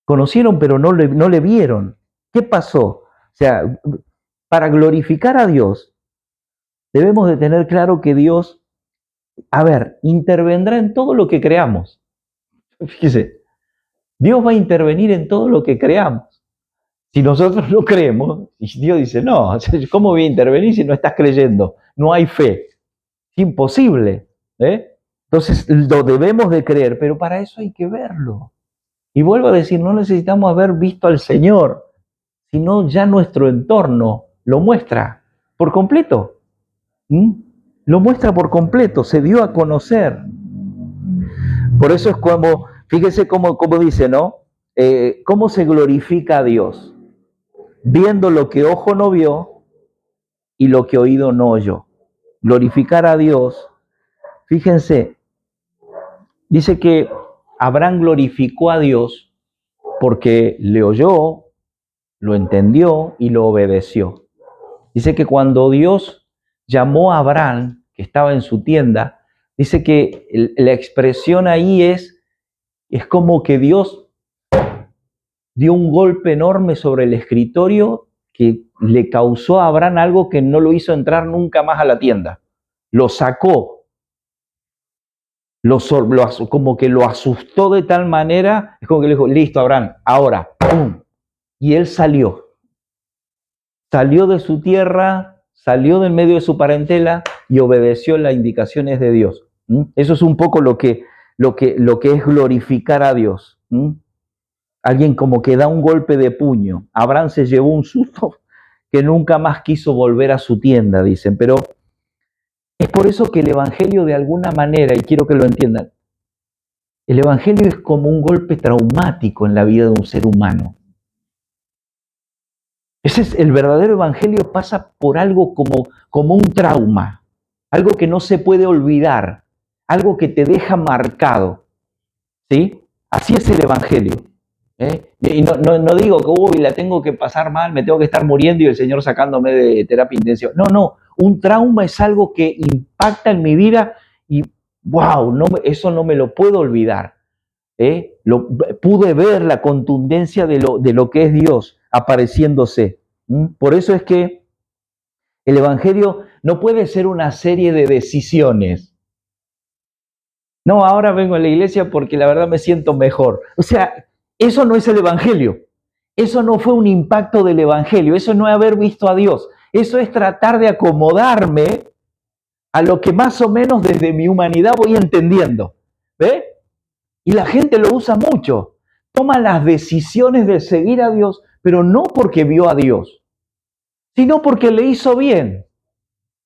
Conocieron, pero no le vieron. ¿Qué pasó? O sea, para glorificar a Dios, debemos de tener claro que Dios, a ver, intervendrá en todo lo que creamos. Fíjese, Dios va a intervenir en todo lo que creamos. Si nosotros no creemos, y Dios dice, no, ¿cómo voy a intervenir si no estás creyendo? No hay fe. Es imposible. Entonces, lo debemos de creer, pero para eso hay que verlo. Y vuelvo a decir, no necesitamos haber visto al Señor, sino ya nuestro entorno lo muestra por completo. Lo muestra por completo, se dio a conocer. Por eso es como, fíjese cómo dice, ¿no? ¿Cómo se glorifica a Dios? Viendo lo que ojo no vio y lo que oído no oyó. Glorificar a Dios, fíjense, dice que Abraham glorificó a Dios porque le oyó, lo entendió y lo obedeció. Dice que cuando Dios llamó a Abraham, que estaba en su tienda, dice que la expresión ahí es como que Dios dio un golpe enorme sobre el escritorio que le causó a Abraham algo que no lo hizo entrar nunca más a la tienda. Lo sacó, como que lo asustó de tal manera, es como que le dijo, listo Abraham, ahora, ¡pum! Y él salió de su tierra, salió del medio de su parentela y obedeció las indicaciones de Dios. Eso es un poco lo que es glorificar a Dios. Alguien como que da un golpe de puño. Abraham se llevó un susto que nunca más quiso volver a su tienda, dicen. Pero es por eso que el Evangelio, de alguna manera, y quiero que lo entiendan, el Evangelio es como un golpe traumático en la vida de un ser humano. Ese es el verdadero Evangelio, pasa por algo como un trauma, algo que no se puede olvidar, algo que te deja marcado, ¿sí? Así es el Evangelio. Y no digo que, uy, la tengo que pasar mal, me tengo que estar muriendo y el Señor sacándome de terapia intensiva. No, un trauma es algo que impacta en mi vida y, wow, eso no me lo puedo olvidar. Pude ver la contundencia de lo que es Dios apareciéndose. Por eso es que el Evangelio no puede ser una serie de decisiones. No, ahora vengo a la iglesia porque la verdad me siento mejor. O sea, eso no es el Evangelio. Eso no fue un impacto del Evangelio. Eso no es haber visto a Dios. Eso es tratar de acomodarme a lo que más o menos desde mi humanidad voy entendiendo. ¿Ve? Y la gente lo usa mucho. Toma las decisiones de seguir a Dios, pero no porque vio a Dios, sino porque le hizo bien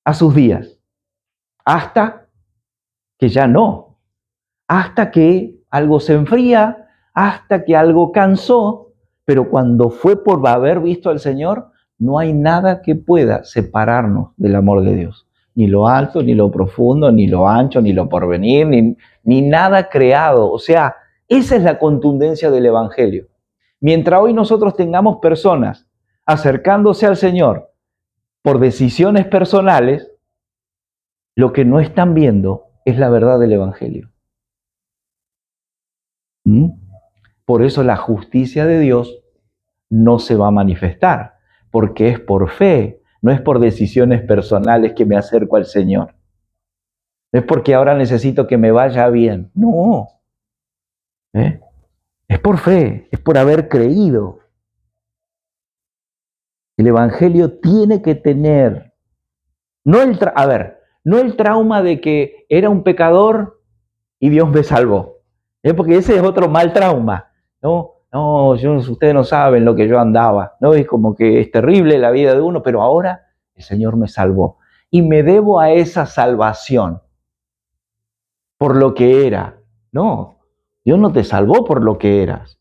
a sus días. Hasta que ya no. Hasta que algo se enfría, hasta que algo cansó, pero cuando fue por haber visto al Señor, no hay nada que pueda separarnos del amor de Dios. Ni lo alto, ni lo profundo, ni lo ancho, ni lo porvenir, ni nada creado. O sea, esa es la contundencia del Evangelio. Mientras hoy nosotros tengamos personas acercándose al Señor por decisiones personales, lo que no están viendo es la verdad del Evangelio. Por eso la justicia de Dios no se va a manifestar, porque es por fe, no es por decisiones personales que me acerco al Señor. No es porque ahora necesito que me vaya bien, no. Es por fe, es por haber creído. El Evangelio tiene que tener, no el trauma de que era un pecador y Dios me salvó. Porque ese es otro mal trauma, ¿no? No, ustedes no saben lo que yo andaba, ¿no? Es como que es terrible la vida de uno, pero ahora el Señor me salvó. Y me debo a esa salvación por lo que era. No, Dios no te salvó por lo que eras.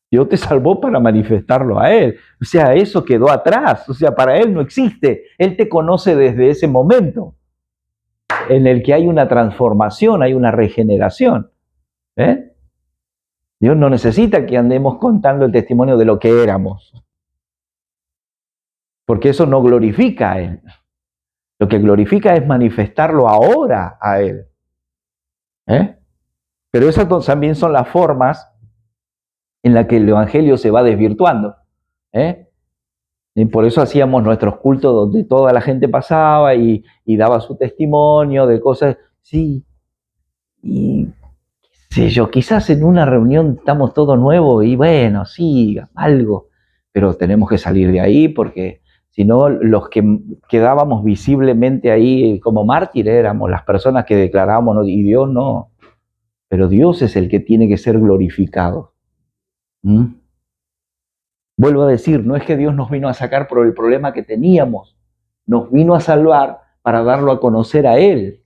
Dios te salvó para manifestarlo a Él. O sea, eso quedó atrás. O sea, para Él no existe. Él te conoce desde ese momento en el que hay una transformación, hay una regeneración. Dios no necesita que andemos contando el testimonio de lo que éramos, porque eso no glorifica a Él. Lo que glorifica es manifestarlo ahora a Él. Pero esas también son las formas en las que el Evangelio se va desvirtuando. Y por eso hacíamos nuestros cultos donde toda la gente pasaba y daba su testimonio de cosas. Sí, y qué sé yo, quizás en una reunión estamos todos nuevos y bueno, sí, algo, pero tenemos que salir de ahí porque si no, los que quedábamos visiblemente ahí como mártires éramos las personas que declarábamos, ¿no? Y Dios no, pero Dios es el que tiene que ser glorificado. Vuelvo a decir, no es que Dios nos vino a sacar por el problema que teníamos, nos vino a salvar para darlo a conocer a Él.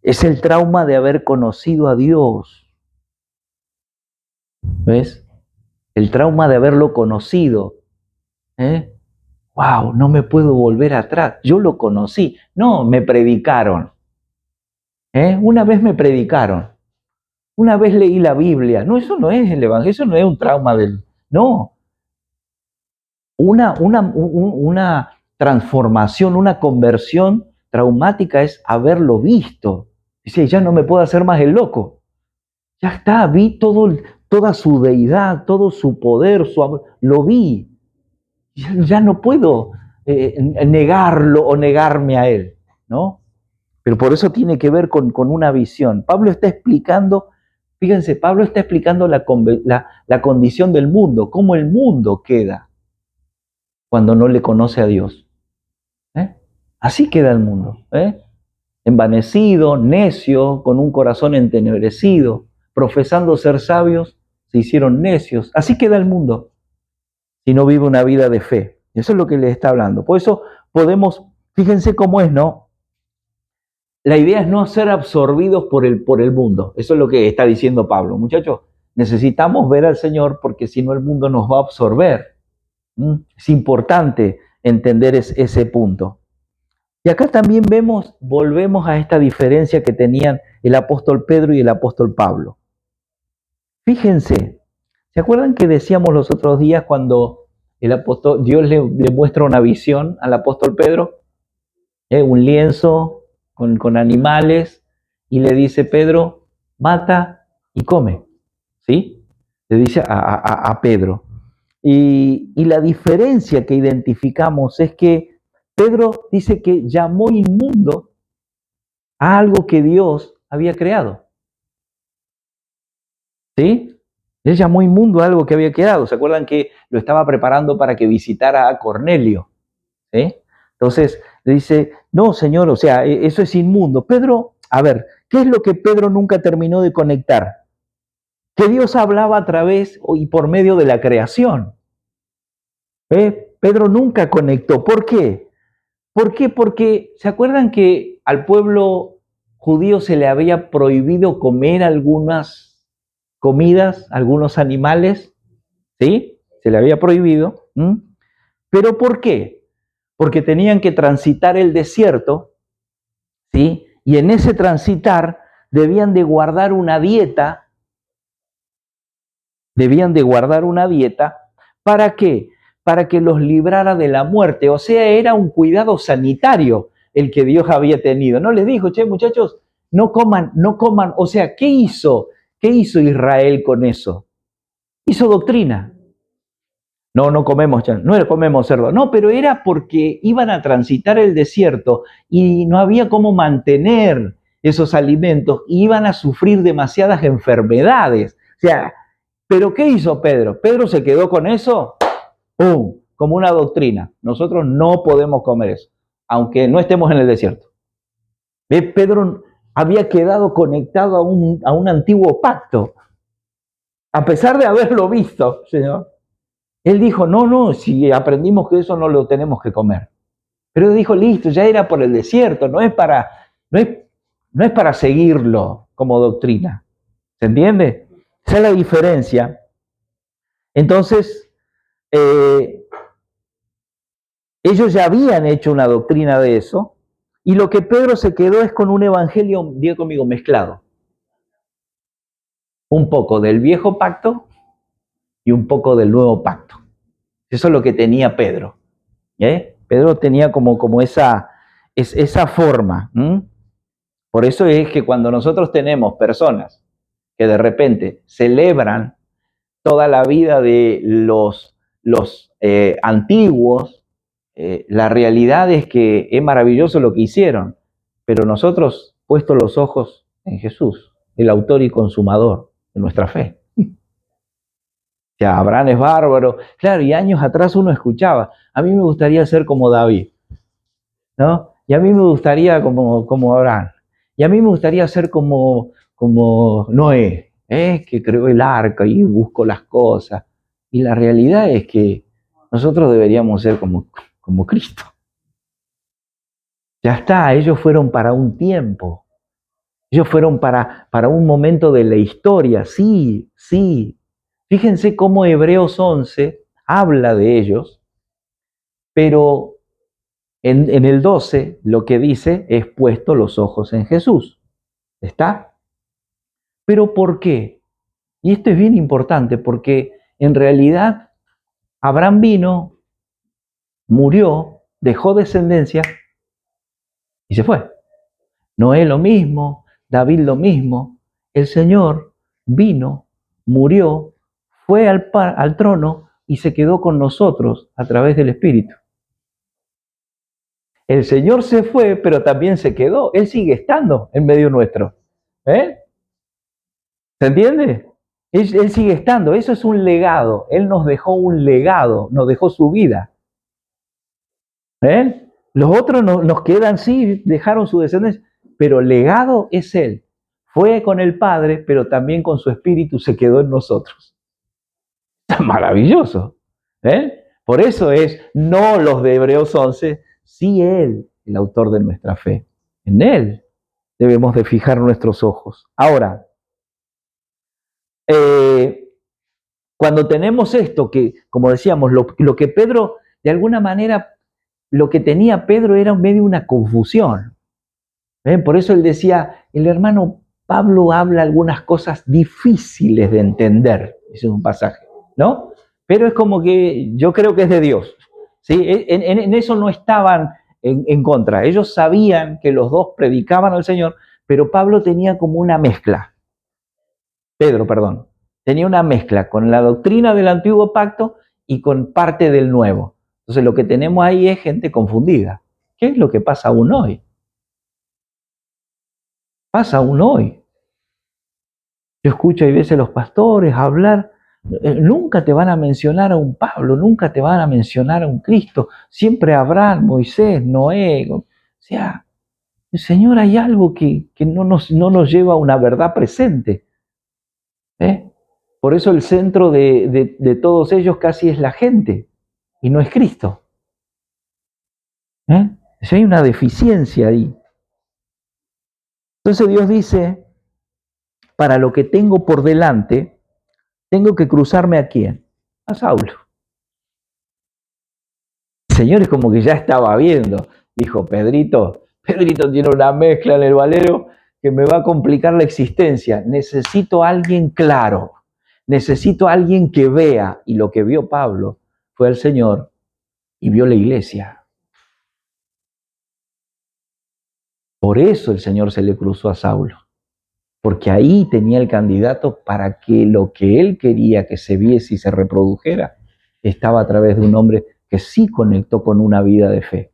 Es el trauma de haber conocido a Dios. ¿Ves? El trauma de haberlo conocido. Wow, no me puedo volver atrás. Yo lo conocí. No, me predicaron. Una vez me predicaron. Una vez leí la Biblia. No, eso no es el Evangelio, eso no es un trauma del... No. Una transformación, una conversión traumática es haberlo visto. Dice, ya no me puedo hacer más el loco. Ya está, vi toda su deidad, todo su poder, su amor. Lo vi. Ya no puedo negarlo o negarme a Él, ¿no? Pero por eso tiene que ver con una visión. Pablo está explicando, fíjense, Pablo está explicando la condición del mundo, cómo el mundo queda cuando no le conoce a Dios. Así queda el mundo, envanecido, necio, con un corazón entenebrecido, profesando ser sabios, se hicieron necios. Así queda el mundo si no vive una vida de fe. Eso es lo que le está hablando. Por eso podemos, fíjense cómo es, ¿no? La idea es no ser absorbidos por el mundo. Eso es lo que está diciendo Pablo. Muchachos, necesitamos ver al Señor porque si no el mundo nos va a absorber. Es importante entender ese punto. Y acá también volvemos a esta diferencia que tenían el apóstol Pedro y el apóstol Pablo. Fíjense, ¿se acuerdan que decíamos los otros días cuando Dios le muestra una visión al apóstol Pedro? Un lienzo con animales y le dice: Pedro, mata y come. ¿Sí? Le dice a Pedro. Y la diferencia que identificamos es que Pedro dice que llamó inmundo a algo que Dios había creado. ¿Sí? Él llamó inmundo a algo que había creado. ¿Se acuerdan que lo estaba preparando para que visitara a Cornelio? ¿Sí? Entonces le dice: no, Señor, o sea, eso es inmundo. Pedro, a ver, ¿qué es lo que Pedro nunca terminó de conectar? Que Dios hablaba a través y por medio de la creación. Pedro nunca conectó. ¿Por qué? ¿Por qué? Porque ¿se acuerdan que al pueblo judío se le había prohibido comer algunas comidas, algunos animales? ¿Sí? Se le había prohibido. ¿Pero por qué? Porque tenían que transitar el desierto, ¿sí? Y en ese transitar debían de guardar una dieta. ¿Para qué? Para que los librara de la muerte. O sea, era un cuidado sanitario el que Dios había tenido. No les dijo: che, muchachos, no coman. O sea, ¿qué hizo? ¿Qué hizo Israel con eso? Hizo doctrina. No comemos, no comemos cerdo. No, pero era porque iban a transitar el desierto y no había cómo mantener esos alimentos. Iban a sufrir demasiadas enfermedades. O sea, ¿pero qué hizo Pedro? Pedro se quedó con eso, ¡pum!, como una doctrina. Nosotros no podemos comer eso, aunque no estemos en el desierto. Pedro había quedado conectado a un antiguo pacto, a pesar de haberlo visto, Señor. Él dijo: no, si aprendimos que eso no lo tenemos que comer. Pero él dijo: listo, ya era por el desierto, no es para seguirlo como doctrina. ¿Se entiende? Esa es la diferencia. Entonces, ellos ya habían hecho una doctrina de eso, y lo que Pedro se quedó es con un evangelio, diga conmigo, mezclado. Un poco del viejo pacto y un poco del nuevo pacto. Eso es lo que tenía Pedro. Pedro tenía como esa forma. Por eso es que cuando nosotros tenemos personas que de repente celebran toda la vida de los antiguos, la realidad es que es maravilloso lo que hicieron, pero nosotros, puesto los ojos en Jesús, el autor y consumador de nuestra fe. Ya, Abraham es bárbaro. Claro, y años atrás uno escuchaba: a mí me gustaría ser como David, ¿no? Y a mí me gustaría como Abraham. Y a mí me gustaría ser como Noé, que creó el arca y buscó las cosas. Y la realidad es que nosotros deberíamos ser como Cristo. Ya está, ellos fueron para un tiempo. Ellos fueron para un momento de la historia, sí. Fíjense cómo Hebreos 11 habla de ellos, pero en el 12 lo que dice es: puesto los ojos en Jesús. ¿Está? ¿Pero por qué? Y esto es bien importante porque en realidad Abraham vino, murió, dejó descendencia y se fue. Noé lo mismo, David lo mismo. El Señor vino, murió, fue al trono y se quedó con nosotros a través del Espíritu. El Señor se fue, pero también se quedó. Él sigue estando en medio nuestro. ¿Se entiende? Él sigue estando. Eso es un legado. Él nos dejó un legado, nos dejó su vida. Los otros nos quedan, sí, dejaron su descendencia, pero legado es Él. Fue con el Padre, pero también con su Espíritu se quedó en nosotros. Es maravilloso. Por eso es no los de Hebreos 11, sí Él, el autor de nuestra fe. En Él debemos de fijar nuestros ojos. Ahora, Cuando tenemos esto, que como decíamos, lo que Pedro, de alguna manera, lo que tenía Pedro era medio una confusión. Por eso él decía, el hermano Pablo habla algunas cosas difíciles de entender, ese es un pasaje, ¿no? Pero es como que yo creo que es de Dios, ¿sí? En eso no estaban en contra, ellos sabían que los dos predicaban al Señor, pero Pablo tenía como una mezcla, Pedro, perdón, tenía una mezcla con la doctrina del antiguo pacto y con parte del nuevo. Entonces lo que tenemos ahí es gente confundida. ¿Qué es lo que pasa aún hoy? Pasa aún hoy. Yo escucho a veces los pastores hablar, nunca te van a mencionar a un Pablo, nunca te van a mencionar a un Cristo, siempre Abraham, Moisés, Noé. O sea, Señor, hay algo que no nos lleva a una verdad presente. Por eso el centro de todos ellos casi es la gente y no es Cristo. Si hay una deficiencia ahí. Entonces Dios dice, para lo que tengo por delante, tengo que cruzarme ¿a quién? A Saulo. El Señor es como que ya estaba viendo. Dijo, Pedrito tiene una mezcla en el valero que me va a complicar la existencia. Necesito a alguien claro. Necesito a alguien que vea. Y lo que vio Pablo fue al Señor y vio la iglesia. Por eso el Señor se le cruzó a Saulo. Porque ahí tenía el candidato para que lo que él quería que se viese y se reprodujera estaba a través de un hombre que sí conectó con una vida de fe,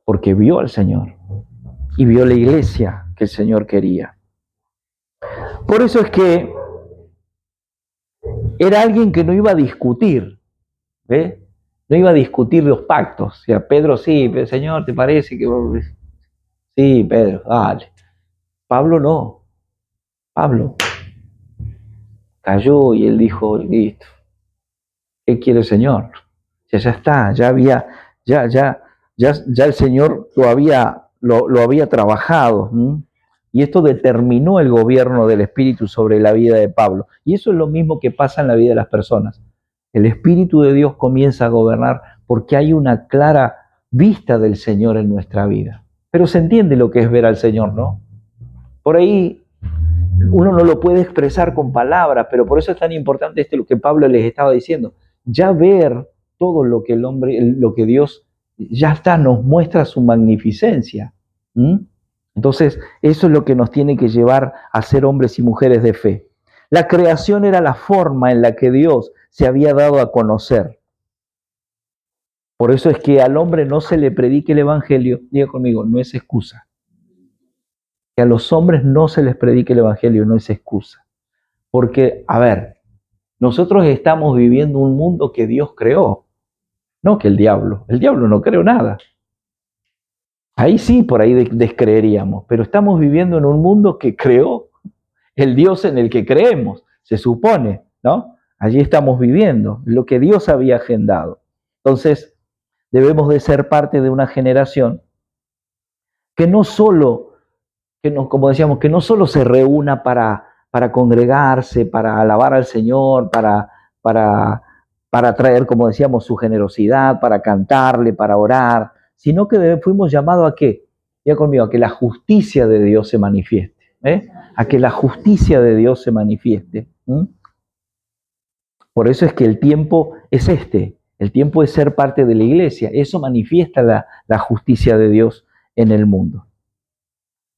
porque vio al Señor y vio la iglesia que el Señor quería. Por eso es que era alguien que no iba a discutir, ¿ves? No iba a discutir los pactos. O sea, Pedro, sí, pero Señor, ¿te parece que...? Sí, Pedro, dale. Pablo no. Pablo cayó y él dijo, listo, ¿qué quiere el Señor? Ya está, ya el Señor lo había trabajado. Y esto determinó el gobierno del Espíritu sobre la vida de Pablo. Y eso es lo mismo que pasa en la vida de las personas. El Espíritu de Dios comienza a gobernar porque hay una clara vista del Señor en nuestra vida. Pero se entiende lo que es ver al Señor, ¿no? Por ahí uno no lo puede expresar con palabras, pero por eso es tan importante lo que Pablo les estaba diciendo. Ya ver todo lo que lo que Dios ya está, nos muestra su magnificencia. Entonces, eso es lo que nos tiene que llevar a ser hombres y mujeres de fe. La creación era la forma en la que Dios se había dado a conocer. Por eso es que al hombre no se le predique el evangelio, diga conmigo, no es excusa. Que a los hombres no se les predique el evangelio no es excusa. Porque, a ver, nosotros estamos viviendo un mundo que Dios creó, no que el diablo. El diablo no creó nada. Ahí sí, por ahí descreeríamos, pero estamos viviendo en un mundo que creó el Dios en el que creemos, se supone, ¿no? Allí estamos viviendo lo que Dios había agendado. Entonces, debemos de ser parte de una generación que no solo, como decíamos, que no solo se reúna para congregarse, para alabar al Señor, para traer, como decíamos, su generosidad, para cantarle, para orar, sino que fuimos llamados a qué, ya conmigo, a que la justicia de Dios se manifieste, a que la justicia de Dios se manifieste. Por eso es que el tiempo es el tiempo es ser parte de la iglesia, eso manifiesta la justicia de Dios en el mundo.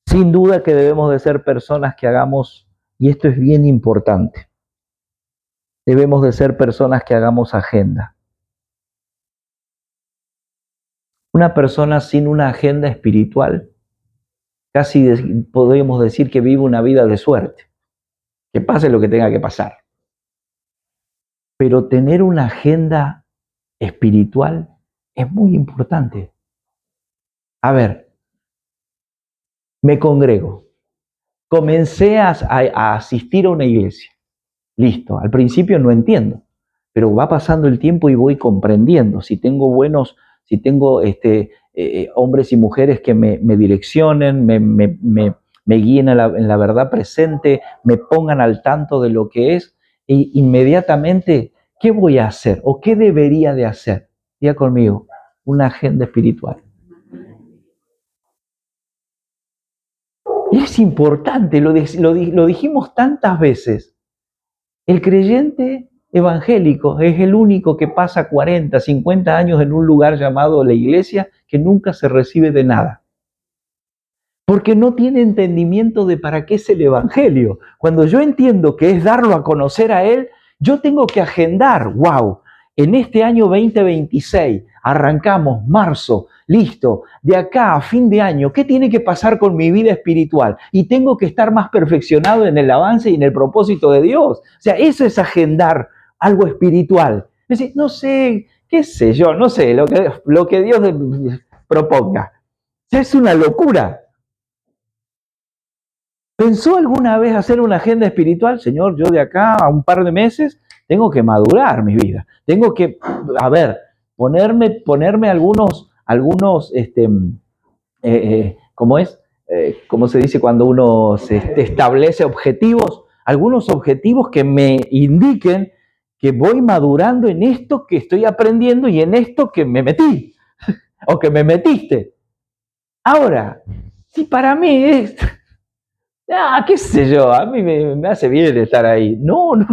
Sin duda que debemos de ser personas que hagamos, y esto es bien importante, debemos de ser personas que hagamos agenda. Una persona sin una agenda espiritual, casi podríamos decir que vive una vida de suerte, que pase lo que tenga que pasar. Pero tener una agenda espiritual es muy importante. A ver, me congrego, comencé a asistir a una iglesia. Listo, al principio no entiendo, pero va pasando el tiempo y voy comprendiendo. Si tengo hombres y mujeres que me direccionen, me guíen en la verdad presente, me pongan al tanto de lo que es, e inmediatamente ¿Qué voy a hacer? ¿O qué debería de hacer? Diga conmigo, una agenda espiritual. Es importante, lo dijimos tantas veces. El creyente evangélico es el único que pasa 40, 50 años en un lugar llamado la iglesia que nunca se recibe de nada. Porque no tiene entendimiento de para qué es el evangelio. Cuando yo entiendo que es darlo a conocer a él, yo tengo que agendar, wow, en este año 2026, arrancamos marzo, listo, de acá a fin de año, ¿qué tiene que pasar con mi vida espiritual? Y tengo que estar más perfeccionado en el avance y en el propósito de Dios. O sea, eso es agendar algo espiritual. Es decir, no sé, qué sé yo, no sé, lo que Dios proponga. Es una locura. ¿Pensó alguna vez hacer una agenda espiritual? Señor, yo de acá a un par de meses tengo que madurar mi vida. Tengo que, a ver, ponerme algunos, ¿cómo es? ¿Cómo se dice cuando uno se establece objetivos? Algunos objetivos que me indiquen que voy madurando en esto que estoy aprendiendo y en esto que me metí o que me metiste. Ahora, si para mí es qué sé yo, a mí me hace bien estar ahí. No, no,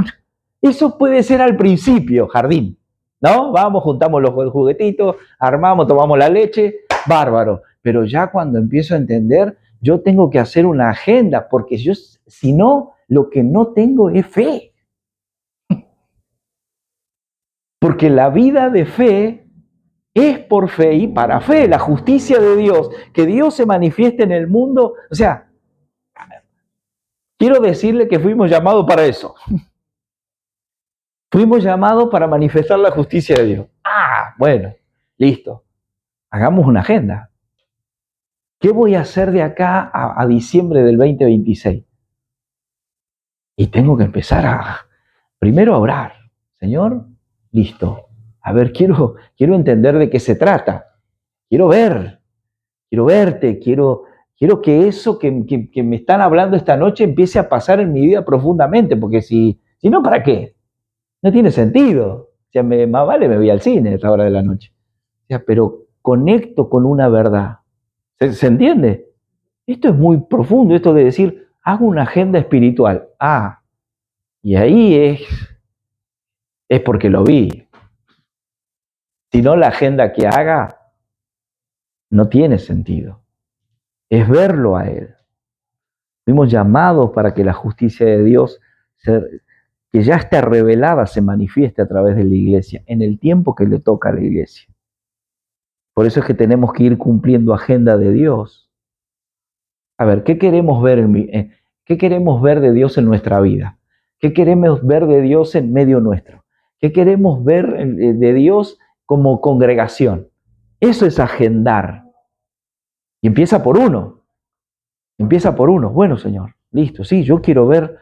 eso puede ser al principio, jardín, ¿no? Vamos, juntamos los juguetitos, armamos, tomamos la leche, bárbaro. Pero ya cuando empiezo a entender, yo tengo que hacer una agenda, porque yo, si no, lo que no tengo es fe. Porque la vida de fe es por fe y para fe, la justicia de Dios, que Dios se manifieste en el mundo. O sea, quiero decirle que fuimos llamados para eso. Fuimos llamados para manifestar la justicia de Dios. Bueno, listo. Hagamos una agenda. ¿Qué voy a hacer de acá a diciembre del 2026? Y tengo que empezar primero a orar. Señor, listo. A ver, quiero entender de qué se trata. Quiero verte, quiero que eso que me están hablando esta noche empiece a pasar en mi vida profundamente, porque si no, ¿para qué? No tiene sentido. O sea, más vale me voy al cine a esta hora de la noche. O sea, pero conecto con una verdad. ¿Se entiende? Esto es muy profundo, esto de decir, hago una agenda espiritual. Y ahí es porque lo vi. Si no, la agenda que haga no tiene sentido. Es verlo a Él. Fuimos llamados para que la justicia de Dios, que ya está revelada, se manifieste a través de la iglesia, en el tiempo que le toca a la iglesia. Por eso es que tenemos que ir cumpliendo agenda de Dios. A ver, ¿qué queremos ver qué queremos ver de Dios en nuestra vida? ¿Qué queremos ver de Dios en medio nuestro? ¿Qué queremos ver de Dios como congregación? Eso es agendar. Y empieza por uno. Empieza por uno. Bueno, Señor, listo. Sí, yo quiero ver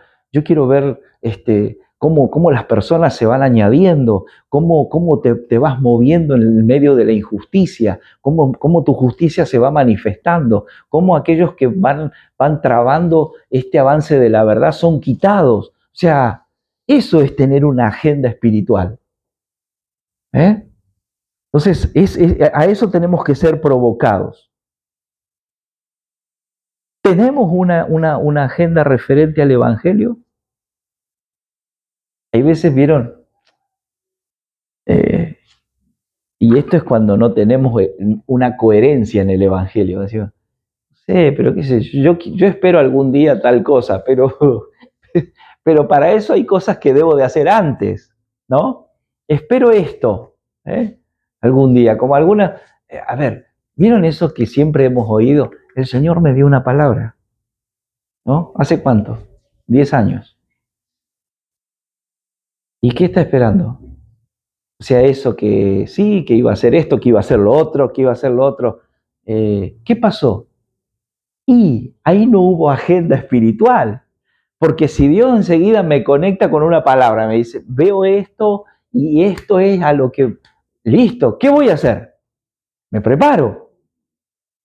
cómo las personas se van añadiendo, cómo te vas moviendo en el medio de la injusticia, cómo tu justicia se va manifestando, cómo aquellos que van trabando este avance de la verdad son quitados. O sea, eso es tener una agenda espiritual. Entonces, a eso tenemos que ser provocados. ¿Tenemos una agenda referente al Evangelio? Hay veces, vieron, y esto es cuando no tenemos una coherencia en el Evangelio. Decimos, sí, pero qué sé yo espero algún día tal cosa, pero para eso hay cosas que debo de hacer antes, ¿no? Espero esto, algún día, como alguna, a ver, ¿vieron eso que siempre hemos oído? El Señor me dio una palabra, ¿no? ¿Hace cuánto? 10 años. ¿Y qué está esperando? O sea, eso que sí, que iba a hacer esto, que iba a hacer lo otro, que iba a hacer lo otro. ¿Qué pasó? Y ahí no hubo agenda espiritual, porque si Dios enseguida me conecta con una palabra, me dice, veo esto y esto es a lo que, listo, ¿qué voy a hacer? Me preparo,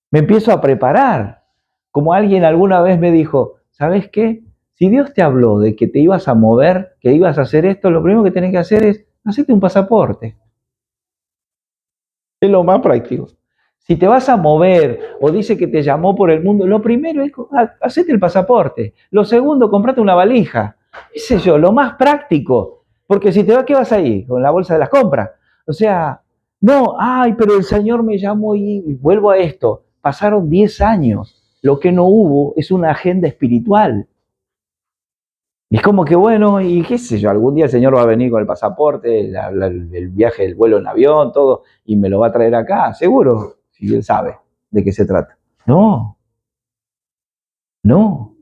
me empiezo a preparar. Como alguien alguna vez me dijo, ¿sabes qué? Si Dios te habló de que te ibas a mover, que ibas a hacer esto, lo primero que tenés que hacer es hacete un pasaporte. Es lo más práctico. Si te vas a mover o dice que te llamó por el mundo, lo primero es hacete el pasaporte. Lo segundo, comprate una valija. ¿Qué sé yo? Lo más práctico. Porque si te vas, ¿qué vas ahí? Con la bolsa de las compras. O sea, no, ay, pero el Señor me llamó y vuelvo a esto. Pasaron 10 años. Lo que no hubo es una agenda espiritual. Y es como que, bueno, y qué sé yo, algún día el Señor va a venir con el pasaporte, el viaje, el vuelo en avión, todo, y me lo va a traer acá, seguro, si Él sabe de qué se trata. No, no.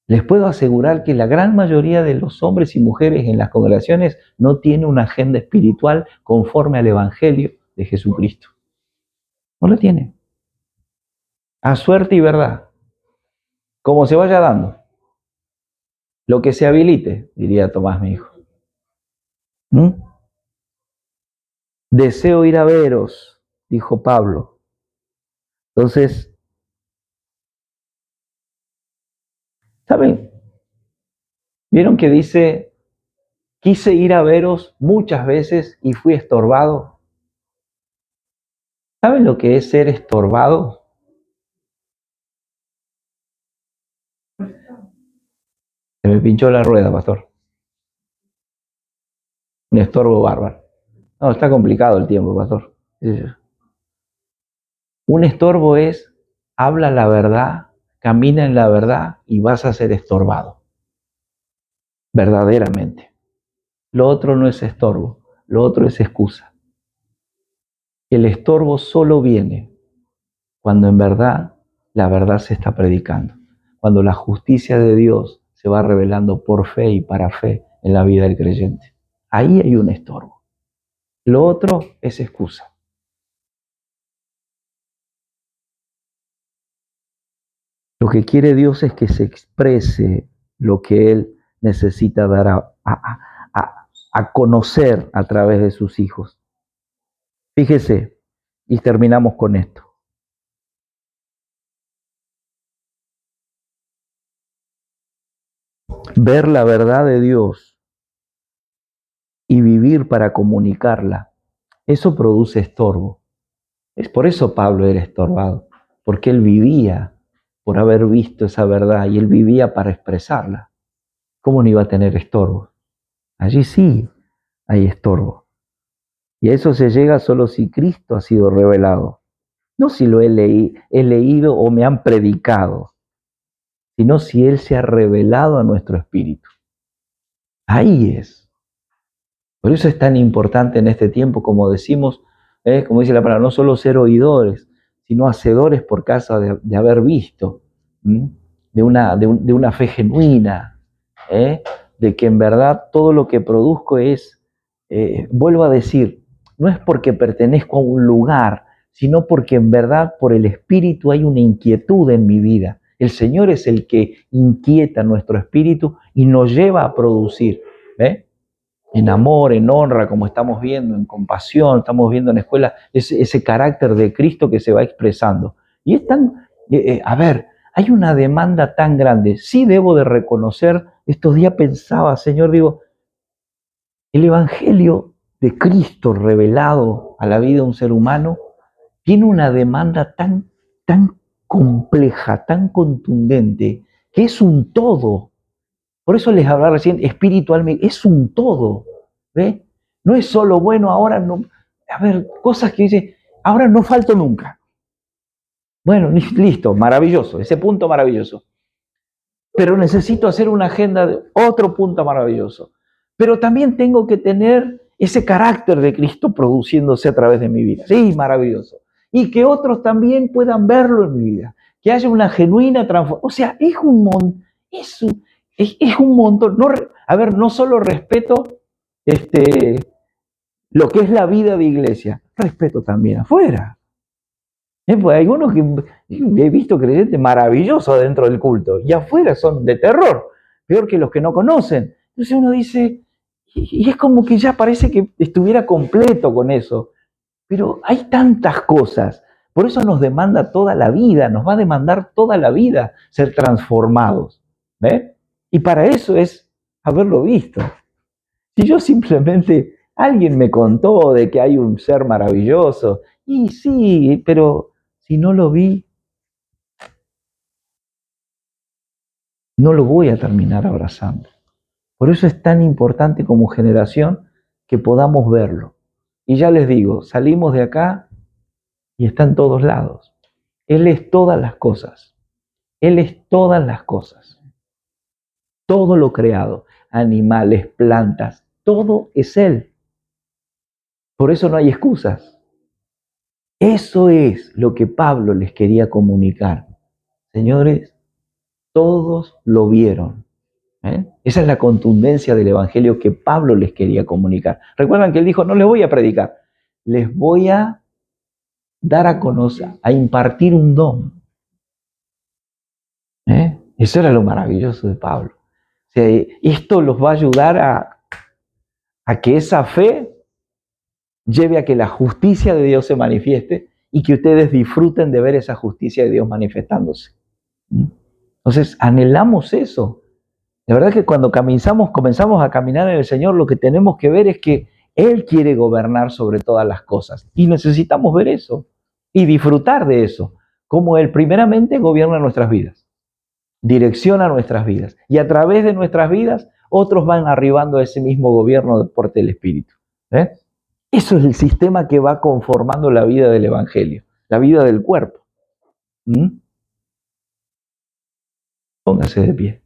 Les puedo asegurar que la gran mayoría de los hombres y mujeres en las congregaciones no tiene una agenda espiritual conforme al Evangelio de Jesucristo. No lo tiene. A suerte y verdad. Como se vaya dando. Lo que se habilite, diría Tomás, mi hijo. ¿Mm? Deseo ir a veros, dijo Pablo. Entonces, ¿saben? ¿Vieron que dice, quise ir a veros muchas veces y fui estorbado? ¿Saben lo que es ser estorbado? Se me pinchó la rueda, pastor. Un estorbo bárbaro. No, está complicado el tiempo, pastor. Un estorbo es, habla la verdad, camina en la verdad y vas a ser estorbado. Verdaderamente. Lo otro no es estorbo, lo otro es excusa. El estorbo solo viene cuando en verdad la verdad se está predicando, cuando la justicia de Dios se va revelando por fe y para fe en la vida del creyente. Ahí hay un estorbo. Lo otro es excusa. Lo que quiere Dios es que se exprese lo que Él necesita dar a conocer a través de sus hijos. Fíjese, y terminamos con esto. Ver la verdad de Dios y vivir para comunicarla, eso produce estorbo. Es por eso Pablo era estorbado, porque él vivía por haber visto esa verdad y él vivía para expresarla. ¿Cómo no iba a tener estorbo? Allí sí hay estorbo. Y a eso se llega solo si Cristo ha sido revelado. No si lo he leído o me han predicado, sino si Él se ha revelado a nuestro espíritu. Ahí es. Por eso es tan importante en este tiempo, como decimos, como dice la palabra, no solo ser oidores, sino hacedores por causa de haber visto, de una fe genuina, de que en verdad todo lo que produzco es, vuelvo a decir, no es porque pertenezco a un lugar, sino porque en verdad por el Espíritu hay una inquietud en mi vida. El Señor es el que inquieta nuestro espíritu y nos lleva a producir, en amor, en honra, como estamos viendo, en compasión, estamos viendo en la escuela, ese carácter de Cristo que se va expresando. Y es tan, a ver, hay una demanda tan grande. Sí debo de reconocer, estos días pensaba, Señor, digo, el Evangelio de Cristo revelado a la vida de un ser humano tiene una demanda tan compleja, tan contundente, que es un todo. Por eso les hablaba recién, espiritualmente, es un todo, ¿ve? No es solo, bueno, ahora no, a ver, cosas que dice, ahora no falto nunca. Bueno, listo, maravilloso, ese punto maravilloso. Pero necesito hacer una agenda de otro punto maravilloso. Pero también tengo que tener ese carácter de Cristo produciéndose a través de mi vida. Sí, maravilloso. Y que otros también puedan verlo en mi vida. Que haya una genuina transformación. O sea, es un montón. Es un montón. No, a ver, no solo respeto lo que es la vida de iglesia, respeto también afuera. Pues hay algunos que he visto creyentes maravillosos dentro del culto y afuera son de terror, peor que los que no conocen. Entonces uno dice, y es como que ya parece que estuviera completo con eso, pero hay tantas cosas, por eso nos demanda toda la vida, nos va a demandar toda la vida ser transformados, ¿ves? Y para eso es haberlo visto. Si yo simplemente Alguien me contó de que hay un ser maravilloso. Y sí, pero si no lo vi, no lo voy a terminar abrazando. Por eso es tan importante como generación que podamos verlo. Y ya les digo, salimos de acá y está en todos lados. Él es todas las cosas. Él es todas las cosas. Todo lo creado, animales, plantas, todo es Él. Por eso no hay excusas. Eso es lo que Pablo les quería comunicar. Señores, todos lo vieron. Esa es la contundencia del Evangelio que Pablo les quería comunicar. Recuerdan que él dijo, no les voy a predicar, les voy a dar a conocer, a impartir un don. Eso era lo maravilloso de Pablo. O sea, esto los va a ayudar a que esa fe lleve a que la justicia de Dios se manifieste y que ustedes disfruten de ver esa justicia de Dios manifestándose. Entonces, anhelamos eso. De verdad que cuando comenzamos a caminar en el Señor, lo que tenemos que ver es que Él quiere gobernar sobre todas las cosas. Y necesitamos ver eso y disfrutar de eso. Como Él primeramente gobierna nuestras vidas, direcciona nuestras vidas. Y a través de nuestras vidas, otros van arribando a ese mismo gobierno por el Espíritu. Eso es el sistema que va conformando la vida del Evangelio, la vida del cuerpo. Póngase de pie.